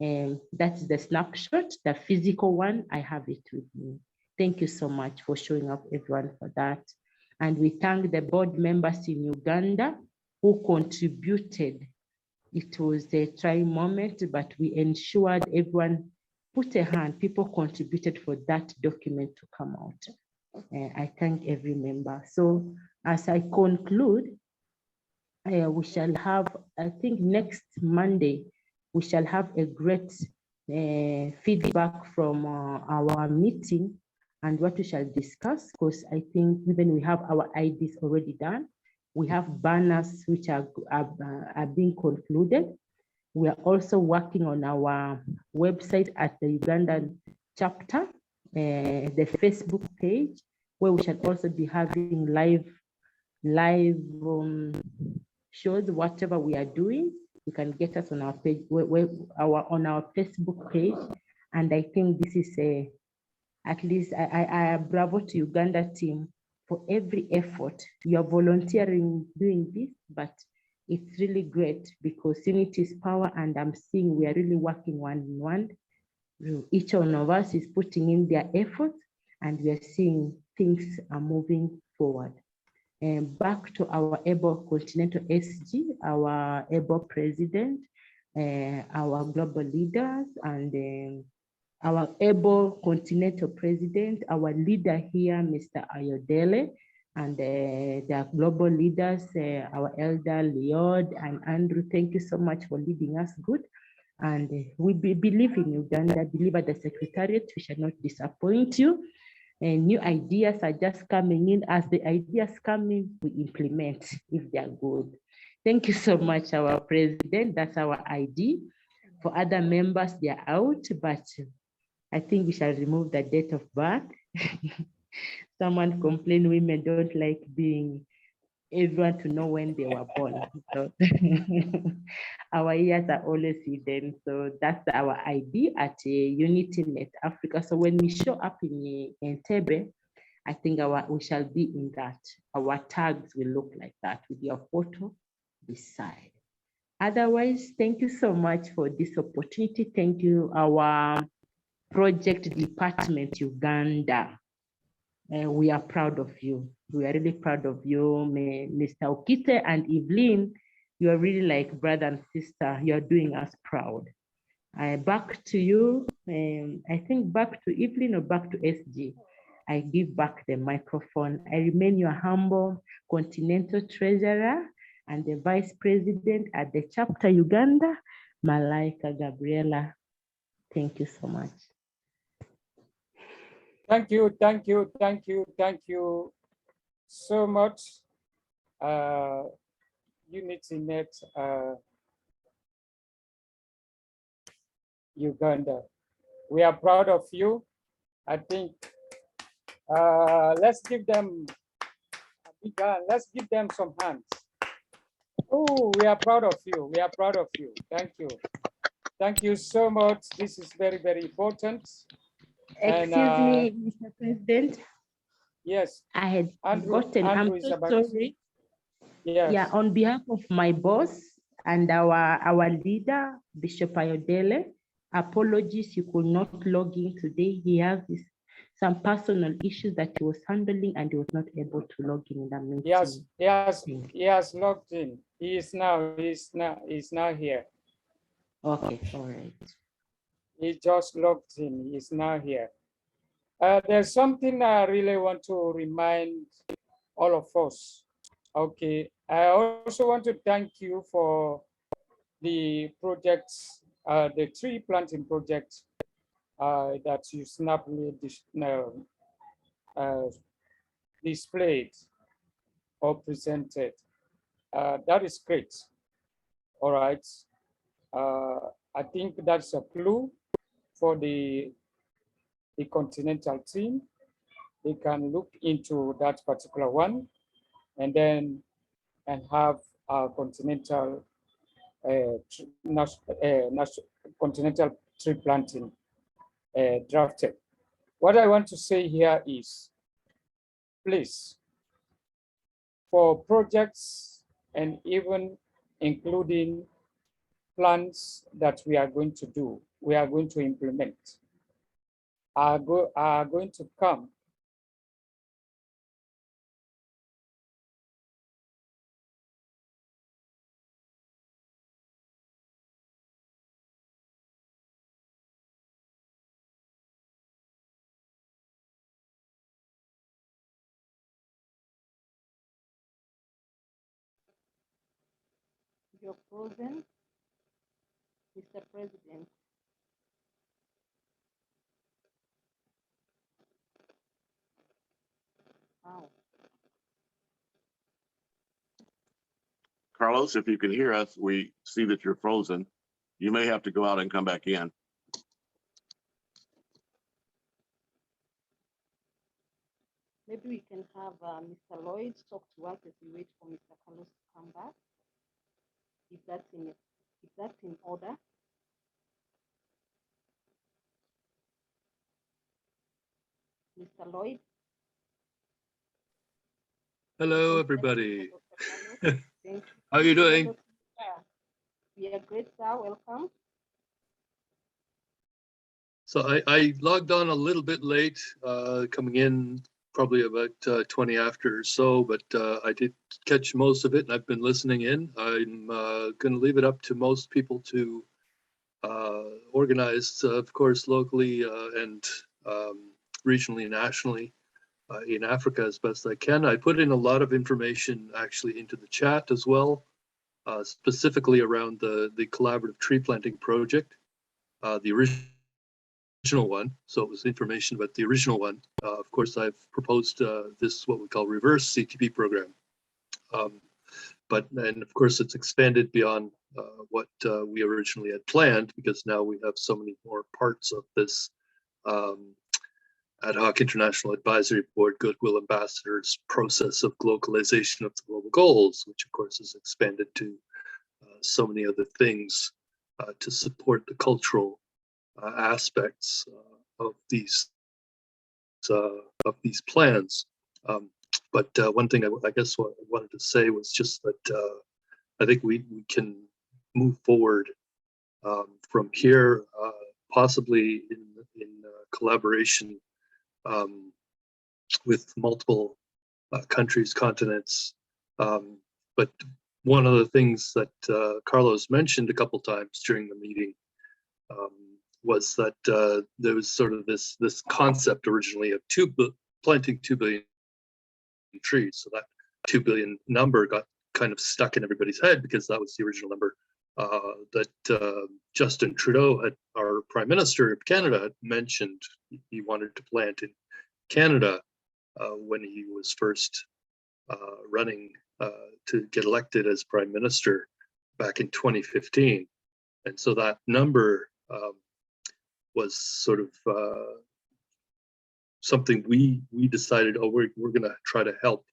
Speaker 8: That's the snapshot, the physical one, I have it with me. Thank you so much for showing up, everyone, for that. And we thank the board members in Uganda who contributed. It was a trying moment, but we ensured everyone put a hand, people contributed for that document to come out. I thank every member. So as I conclude, we shall have, I think next Monday, we shall have a great feedback from our meeting and what we shall discuss, because I think even we have our IDs already done. We have banners which are being concluded. We are also working on our website at the Ugandan chapter, the Facebook page, where we shall also be having live shows, whatever we are doing. you can get us on our page, on our Facebook page. And I think this is at least I bravo to Uganda team for every effort. You are volunteering doing this, but it's really great because unity is power, and I'm seeing we are really working one-on-one. Each one of us is putting in their efforts, and we are seeing things are moving forward. And back to our able Continental SG, our able president, our global leaders, and our able Continental president, our leader here, Mr. Ayodele, and the global leaders, our elder Leod and Andrew. Thank you so much for leading us good. And we believe in Uganda, believe at the Secretariat, we shall not disappoint you. And new ideas are just coming in. As the ideas come in, we implement if they are good. Thank you so much, our president. That's our ID. For other members, they are out, but I think we shall remove the date of birth. Someone complained women don't like being everyone to know when they were born. So our years are always hidden. So that's our ID at UnityNet Africa. So when we show up in Entebbe, I think we shall be in that. Our tags will look like that with your photo beside. Otherwise, thank you so much for this opportunity. Thank you, our project department, Uganda. We are proud of you. We are really proud of you, Mr. Okite and Evelyn. You are really like brother and sister. You are doing us proud. Back to you. I think back to Evelyn or back to SG. I give back the microphone. I remain your humble Continental Treasurer and the Vice President at the Chapter Uganda, Malaika Gabriela. Thank you so much.
Speaker 1: Thank you, thank you, thank you, thank you so much, UnityNet Uganda. We are proud of you. I think let's give them a big hand. Let's give them some hands. Oh, we are proud of you. We are proud of you. Thank you. Thank you so much. This is very, very important.
Speaker 8: Excuse me, Mr. President.
Speaker 1: Yes.
Speaker 8: I had
Speaker 1: Andrew,
Speaker 8: forgotten.
Speaker 1: Andrew
Speaker 8: I'm so sorry.
Speaker 1: Yes.
Speaker 8: Yeah, on behalf of my boss and our leader, Bishop Ayodele, apologies, you could not log in today. He has some personal issues that he was handling and he was not able to log in the meeting.
Speaker 1: He has logged in. He's now here.
Speaker 8: Okay, all right.
Speaker 1: He just logged in. He's now here. There's something I really want to remind all of us. Okay, I also want to thank you for the projects, the tree planting project that you snappily displayed or presented. That is great. All right. I think that's a clue for the Continental team. They can look into that particular one and then have Continental Continental tree planting drafted. What I want to say here is, please, for projects and even including plans that we are going to do, we are going to implement, are going to come
Speaker 2: You're frozen, Mr. President. Wow.
Speaker 5: Carlos, if you can hear us, we see that you're frozen. You may have to go out and come back in.
Speaker 2: Maybe we can have Mr. Lloyd talk to us as we wait for Mr. Carlos to come back, if that's in Is that in order? Mr. Lloyd?
Speaker 9: Hello, everybody.
Speaker 2: Thank you.
Speaker 9: How are you doing?
Speaker 2: We are great, sir. Welcome.
Speaker 9: So I logged on a little bit late, coming in probably about 20 after or so, but I did catch most of it and I've been listening in. I'm going to leave it up to most people to organize, of course, locally and regionally, nationally in Africa as best I can. I put in a lot of information actually into the chat as well, specifically around the collaborative tree planting project, the original one. So it was information about the original one. Of course, I've proposed this, what we call reverse CTP program. And of course, it's expanded beyond what we originally had planned, because now we have so many more parts of this ad hoc international advisory board goodwill ambassadors process of globalization of the global goals, which of course is expanded to so many other things to support the cultural aspects of these plans. But one thing I guess what I wanted to say was just that I think we can move forward from here, possibly in collaboration with multiple countries, continents. But one of the things that Carlos mentioned a couple times during the meeting was that there was sort of this concept originally of planting 2 billion trees. So that 2 billion number got kind of stuck in everybody's head, because that was the original number that Justin Trudeau, our Prime Minister of Canada, had mentioned he wanted to plant in Canada when he was first running to get elected as Prime Minister back in 2015. And so that number was sort of something we decided, oh, we're going to try to help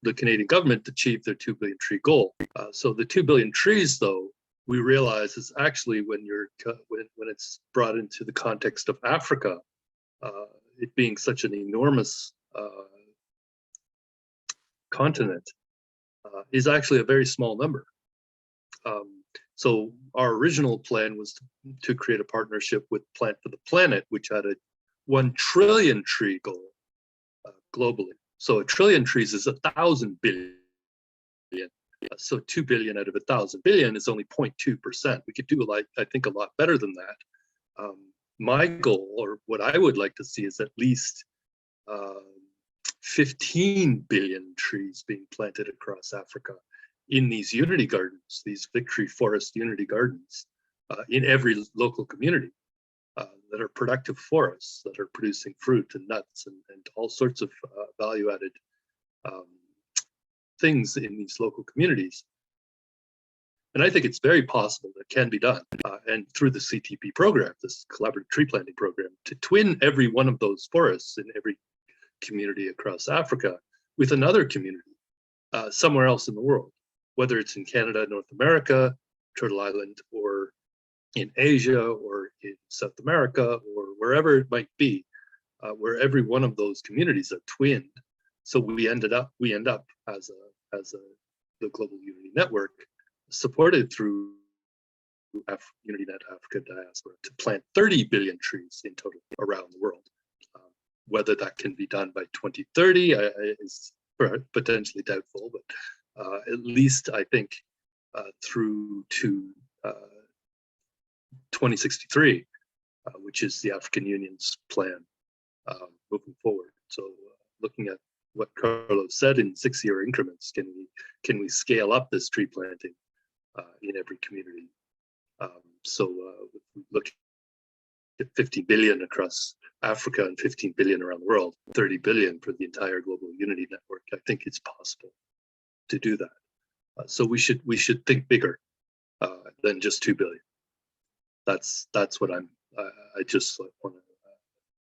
Speaker 9: the Canadian government achieve their 2 billion tree goal. So the 2 billion trees, though, we realize is actually when it's brought into the context of Africa, it being such an enormous continent, is actually a very small number. So our original plan was to create a partnership with Plant for the Planet, which had a 1 trillion tree goal globally. So 1 trillion trees is 1,000 billion. So 2 billion out of 1,000 billion is only 0.2%. We could do I think a lot better than that. My goal, or what I would like to see, is at least 15 billion trees being planted across Africa in these unity gardens, these Victory Forest unity gardens, in every local community that are productive forests, that are producing fruit and nuts and all sorts of value-added things in these local communities. And I think it's very possible that can be done, and through the CTP program, this collaborative tree planting program, to twin every one of those forests in every community across Africa with another community somewhere else in the world, whether it's in Canada, North America, Turtle Island, or in Asia, or in South America, or wherever it might be, where every one of those communities are twinned. So we end up as the Global Unity Network, supported through UnityNet Africa Diaspora, to plant 30 billion trees in total around the world. Whether that can be done by 2030 is potentially doubtful, but at least I think through to 2063, which is the African Union's plan moving forward. So looking at what Carlos said, in 6-year increments, can we scale up this tree planting in every community? So if we look at 50 billion across Africa and 15 billion around the world, 30 billion for the entire Global Unity Network, I think it's possible to do that. So we should think bigger than just 2 billion. That's what I just want to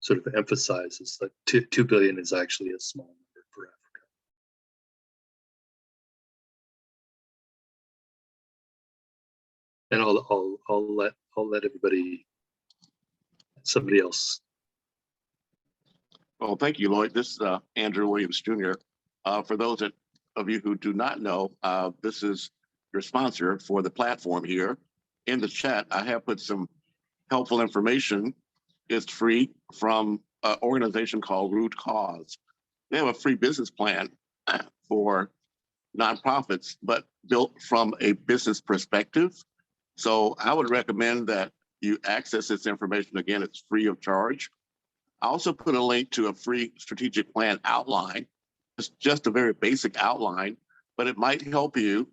Speaker 9: sort of emphasize, is that 2 billion is actually a small number for Africa. and I'll let somebody else.
Speaker 5: Well, thank you, Lloyd. This is Andrew Williams Jr. For those of you who do not know, this is your sponsor for the platform here. In the chat, I have put some helpful information. It's free from an organization called Root Cause. They have a free business plan for nonprofits, but built from a business perspective. So I would recommend that you access this information. Again, it's free of charge. I also put a link to a free strategic plan outline. It's just a very basic outline, but it might help you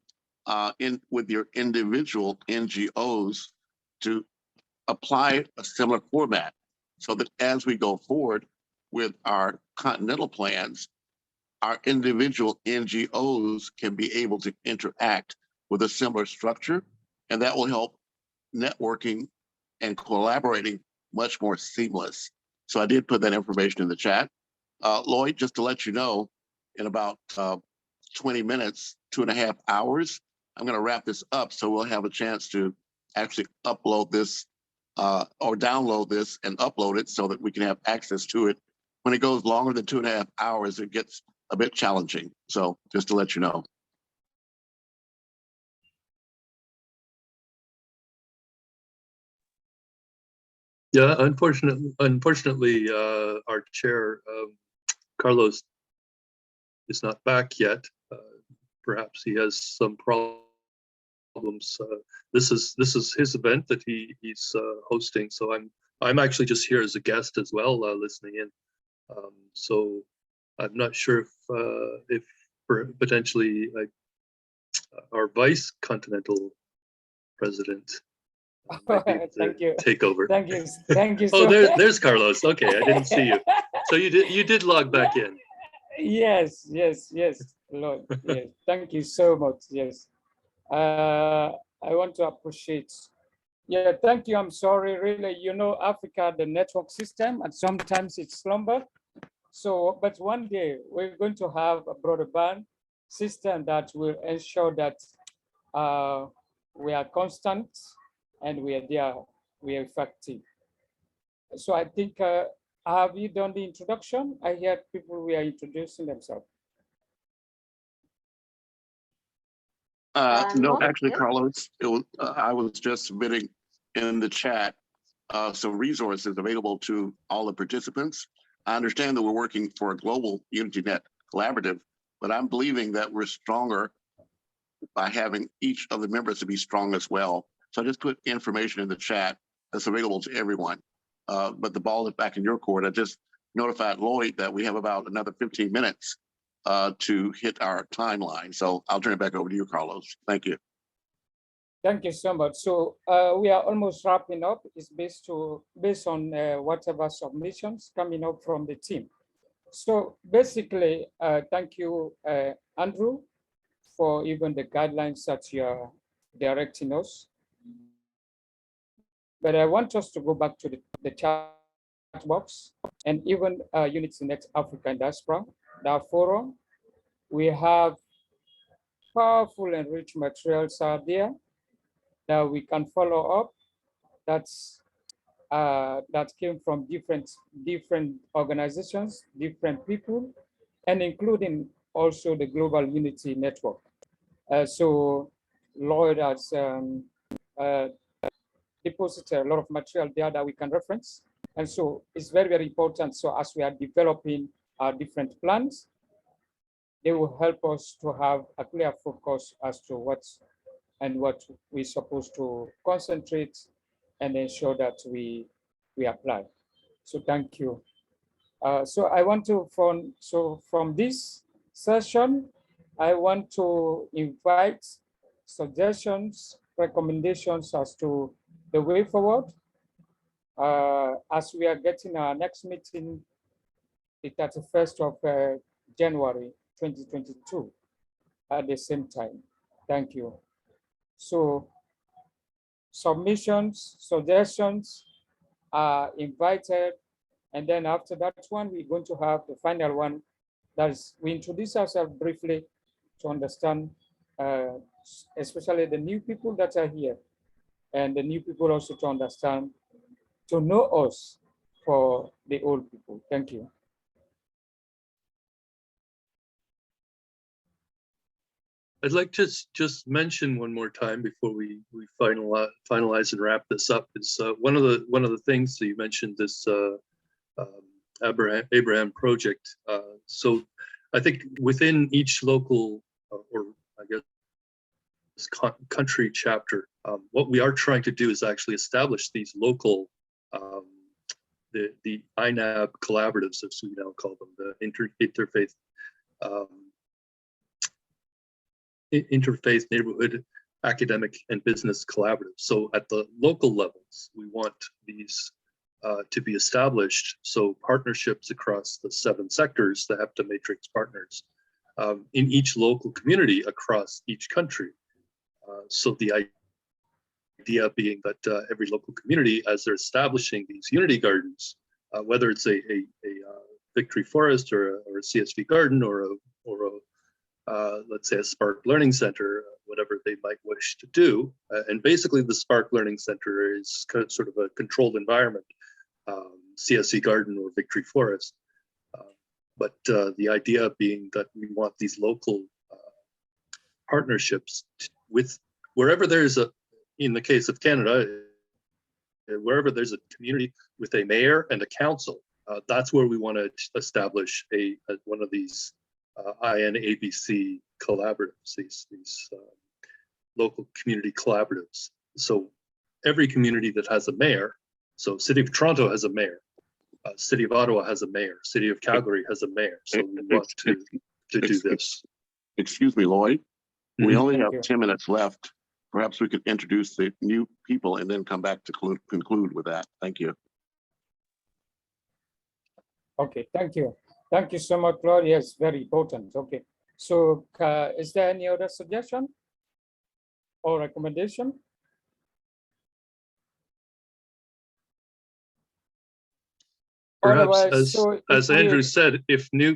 Speaker 5: with your individual NGOs to apply a similar format so that as we go forward with our Continental plans, our individual NGOs can be able to interact with a similar structure, and that will help networking and collaborating much more seamless. So I did put that information in the chat. Lloyd, just to let you know, in about 20 minutes, 2.5 hours, I'm going to wrap this up so we'll have a chance to actually upload this or download this and upload it so that we can have access to it. When it goes longer than 2.5 hours, it gets a bit challenging. So just to let you know.
Speaker 9: Yeah, unfortunately, our chair, Carlos, is not back yet. Perhaps he has some problems. This is his event that he's hosting, so I'm actually just here as a guest as well, listening in. So I'm not sure if potentially our vice Continental president
Speaker 1: Thank you.
Speaker 9: take over.
Speaker 1: Thank you. Thank you.
Speaker 9: Oh,
Speaker 1: So
Speaker 9: there's Carlos. Okay, I didn't see you. So you did log back in.
Speaker 1: Yes, Lord. Yes. Thank you so much. Yes. I want to appreciate. Yeah, thank you. I'm sorry, really. You know, Africa, the network system, and sometimes it's slumber. So, but one day we're going to have a broadband system that will ensure that we are constant and we are there, we are effective. So I think, have you done the introduction? I hear people we are introducing themselves.
Speaker 5: No, actually, Carlos, I was just submitting in the chat some resources available to all the participants. I understand that we're working for a global UnityNet collaborative, but I'm believing that we're stronger by having each of the members to be strong as well. So I just put information in the chat that's available to everyone. But the ball is back in your court. I just notified Lloyd that we have about another 15 minutes to hit our timeline. So I'll turn it back over to you, Carlos. Thank you.
Speaker 1: Thank you so much. So we are almost wrapping up. It's based on whatever submissions coming up from the team. So basically, thank you, Andrew, for even the guidelines that you are directing us. But I want us to go back to the chat box and even UnityNet Africa and Diaspora, that forum. We have powerful and rich materials out there that we can follow up. That came from different organizations, different people, and including also the Global Unity Network. So Lloyd has deposited a lot of material there that we can reference. And so it's very, very important. So as we are developing our different plans, they will help us to have a clear focus as to what we're supposed to concentrate and ensure that we apply. So thank you. So I want to, from this session, I want to invite suggestions, recommendations as to the way forward. As we are getting our next meeting, the 31st of January 2022 at the same time. Thank you. So submissions, suggestions are invited. And then after that one, we're going to have the final one. That is, we introduce ourselves briefly to understand, especially the new people that are here. and the new people also to understand, to know us for the old people. Thank you.
Speaker 9: I'd like to just mention one more time before we finalize and wrap this up is one of the things that you mentioned, this Abraham project. So I think within each local or I guess country chapter, what we are trying to do is actually establish these local the INAB collaboratives, as we now call them, the interfaith neighborhood academic and business collaboratives. So at the local levels, we want these to be established. So partnerships across the 7 sectors, the HEPTA matrix partners, in each local community across each country. So the idea being that every local community, as they're establishing these unity gardens, whether it's a Victory Forest or a CSV garden or let's say a Spark Learning Center, whatever they might wish to do. And basically the Spark Learning Center is kind of sort of a controlled environment, CSV garden or Victory Forest. But the idea being that we want these local partnerships with wherever there's in the case of Canada, wherever there's a community with a mayor and a council, that's where we want to establish one of these INABC collaboratives, these local community collaboratives. So every community that has a mayor, so City of Toronto has a mayor, City of Ottawa has a mayor, City of Calgary has a mayor. So we want to do this.
Speaker 5: Excuse me, Lloyd. We only
Speaker 1: Thank
Speaker 5: have
Speaker 1: you.
Speaker 5: 10 minutes left. Perhaps we could introduce the new people and then come back to conclude with that. Thank you.
Speaker 1: Okay, thank you. Thank you so much, Claude. Yes, very important. Okay, so is there any other suggestion or recommendation?
Speaker 9: Perhaps,
Speaker 1: Otherwise,
Speaker 9: as Andrew said, if there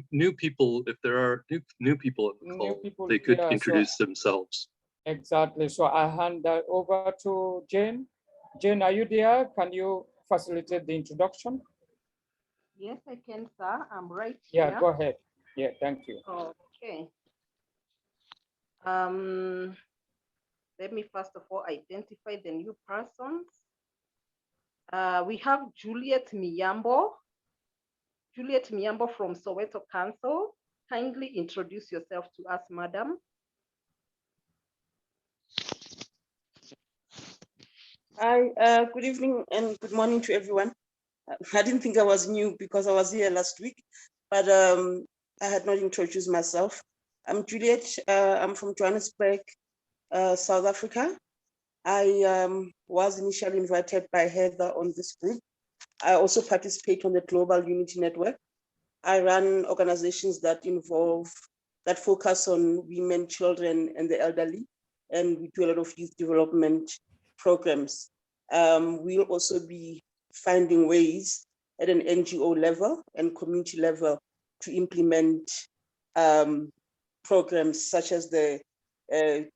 Speaker 9: are new people on the call, they could introduce themselves.
Speaker 1: Exactly. So I hand that over to Jane. Jane, are you there? Can you facilitate the introduction?
Speaker 2: Yes, I can, sir. I'm right
Speaker 1: Yeah,
Speaker 2: here.
Speaker 1: go ahead. Yeah, thank you.
Speaker 2: Okay. Let me first of all identify the new persons. We have Juliet Miyambo. Juliet Miyambo from Soweto Council. Kindly introduce yourself to us, madam.
Speaker 10: Hi, good evening and good morning to everyone. I didn't think I was new because I was here last week, but I had not introduced myself. I'm Juliet. I'm from Johannesburg, South Africa. I was initially invited by Heather on this group. I also participate on the Global Unity Network. I run organizations that focus on women, children, and the elderly, and we do a lot of youth development programs. We'll also be finding ways at an NGO level and community level to implement programs such as the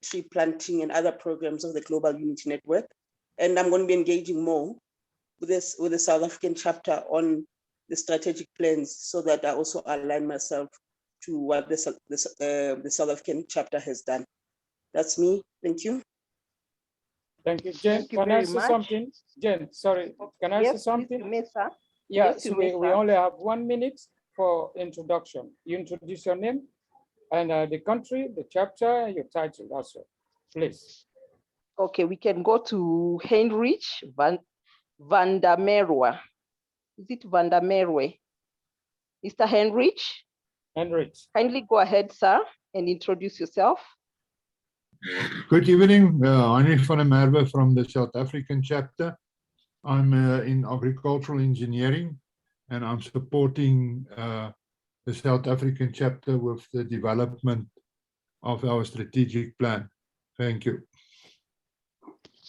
Speaker 10: tree planting and other programs of the Global Unity Network. And I'm going to be engaging more with the South African chapter on the strategic plans so that I also align myself to what the South African chapter has done. That's me. Thank you.
Speaker 1: Thank you, Jen.
Speaker 2: Thank you
Speaker 1: Can I
Speaker 2: very
Speaker 1: say
Speaker 2: much.
Speaker 1: something? Jen, sorry, can I say
Speaker 2: Yes,
Speaker 1: something?
Speaker 2: please, you may, sir.
Speaker 1: Yeah,
Speaker 2: Yes,
Speaker 1: so
Speaker 2: you may,
Speaker 1: we
Speaker 2: sir.
Speaker 1: only have 1 minute for introduction. You introduce your name and the country, the chapter, and your title also, please.
Speaker 2: Okay, we can go to Heinrich van der Merwe. Is it van der Merwe? Mr. Heinrich?
Speaker 1: Heinrich.
Speaker 2: Kindly go ahead, sir, and introduce yourself.
Speaker 11: Good evening, Heinrich van der Merwe from the South African chapter. I'm in agricultural engineering and I'm supporting the South African chapter with the development of our strategic plan. Thank you.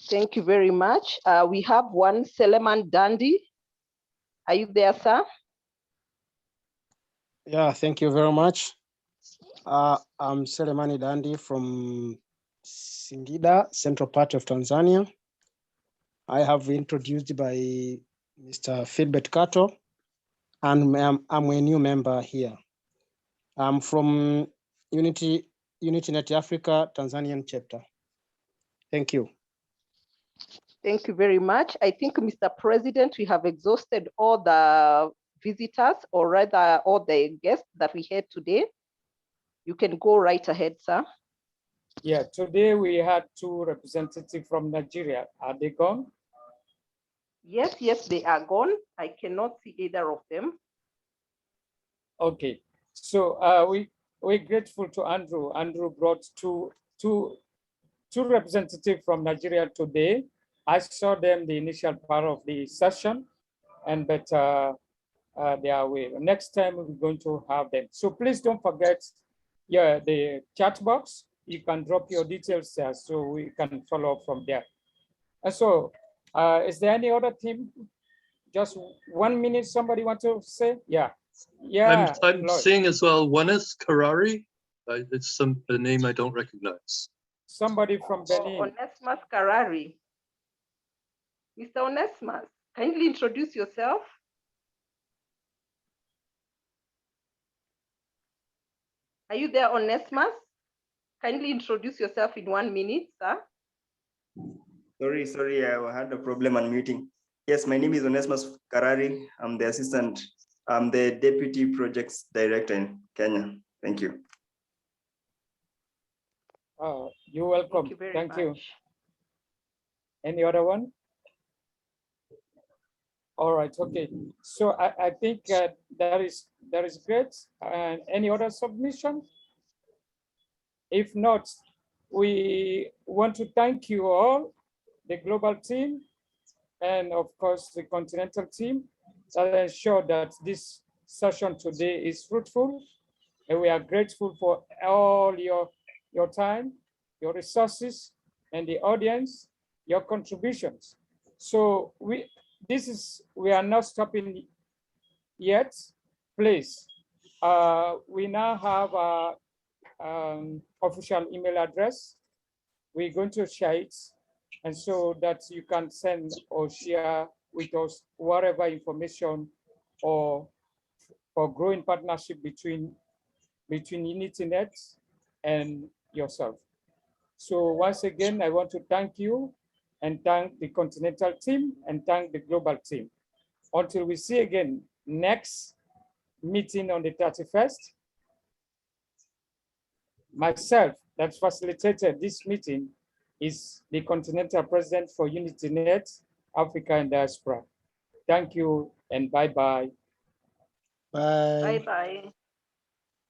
Speaker 2: Thank you very much. We have one Seleman Dandy. Are you there, sir?
Speaker 12: Yeah, thank you very much. I'm Selemani Dandi from Singida, central part of Tanzania. I have introduced by Mr. Philbert Kato, and I'm a new member here. I'm from UnityNet Africa, Tanzanian chapter. Thank you.
Speaker 2: Thank you very much. I think, Mr. President, we have exhausted all the visitors, or rather all the guests that we had today. You can go right ahead, sir.
Speaker 1: Yeah, today we had 2 representatives from Nigeria. Are they gone?
Speaker 2: Yes, they are gone. I cannot see either of them.
Speaker 1: Okay, so we're grateful to Andrew. Andrew brought two representatives from Nigeria today. I saw them the initial part of the session, and but they are away. Next time we're going to have them. So please don't forget, the chat box. You can drop your details there so we can follow up from there. And so, is there any other team? Just 1 minute. Somebody want to say? Yeah. Yeah.
Speaker 9: I'm
Speaker 1: Lloyd.
Speaker 9: seeing as well, Wanis Karari. It's a name I don't recognize.
Speaker 1: Somebody from Benin.
Speaker 2: Onesimus Karari. Mr. Onesimus, kindly introduce yourself. Are you there, Onesimus? Kindly introduce yourself in 1 minute, sir.
Speaker 13: Sorry, I had a problem unmuting. Yes, my name is Onesimus Karari. I'm the assistant. I'm the deputy projects director in Kenya. Thank you.
Speaker 1: You're welcome. Thank you. Any other one? All right. Okay. So I think that is great. And any other submission? If not, we want to thank you all, the global team, and of course the continental team, that ensure that this session today is fruitful. And we are grateful for all your time, your resources, and the audience, your contributions. So we are not stopping yet. Please, we now have a official email address. We're going to share it, and so that you can send or share with us whatever information or for growing partnership between UnityNet and yourself. So once again, I want to thank you and thank the Continental team and thank the global team. Until we see again next meeting on the 31st, myself that facilitated this meeting is the Continental President for UnityNet, Africa and Diaspora. Thank you and bye-bye.
Speaker 12: Bye.
Speaker 2: Bye-bye.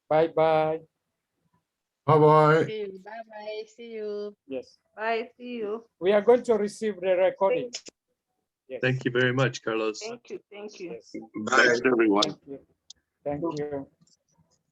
Speaker 11: Bye
Speaker 1: Bye-bye.
Speaker 11: bye.
Speaker 4: See you. Bye-bye. See you.
Speaker 1: Yes.
Speaker 2: Bye. See you.
Speaker 1: We are going to receive the recording. Yes.
Speaker 9: Thank you very much, Carlos.
Speaker 2: Thank you.
Speaker 1: Yes.
Speaker 5: Thanks, everyone.
Speaker 1: Thank you. Thank you.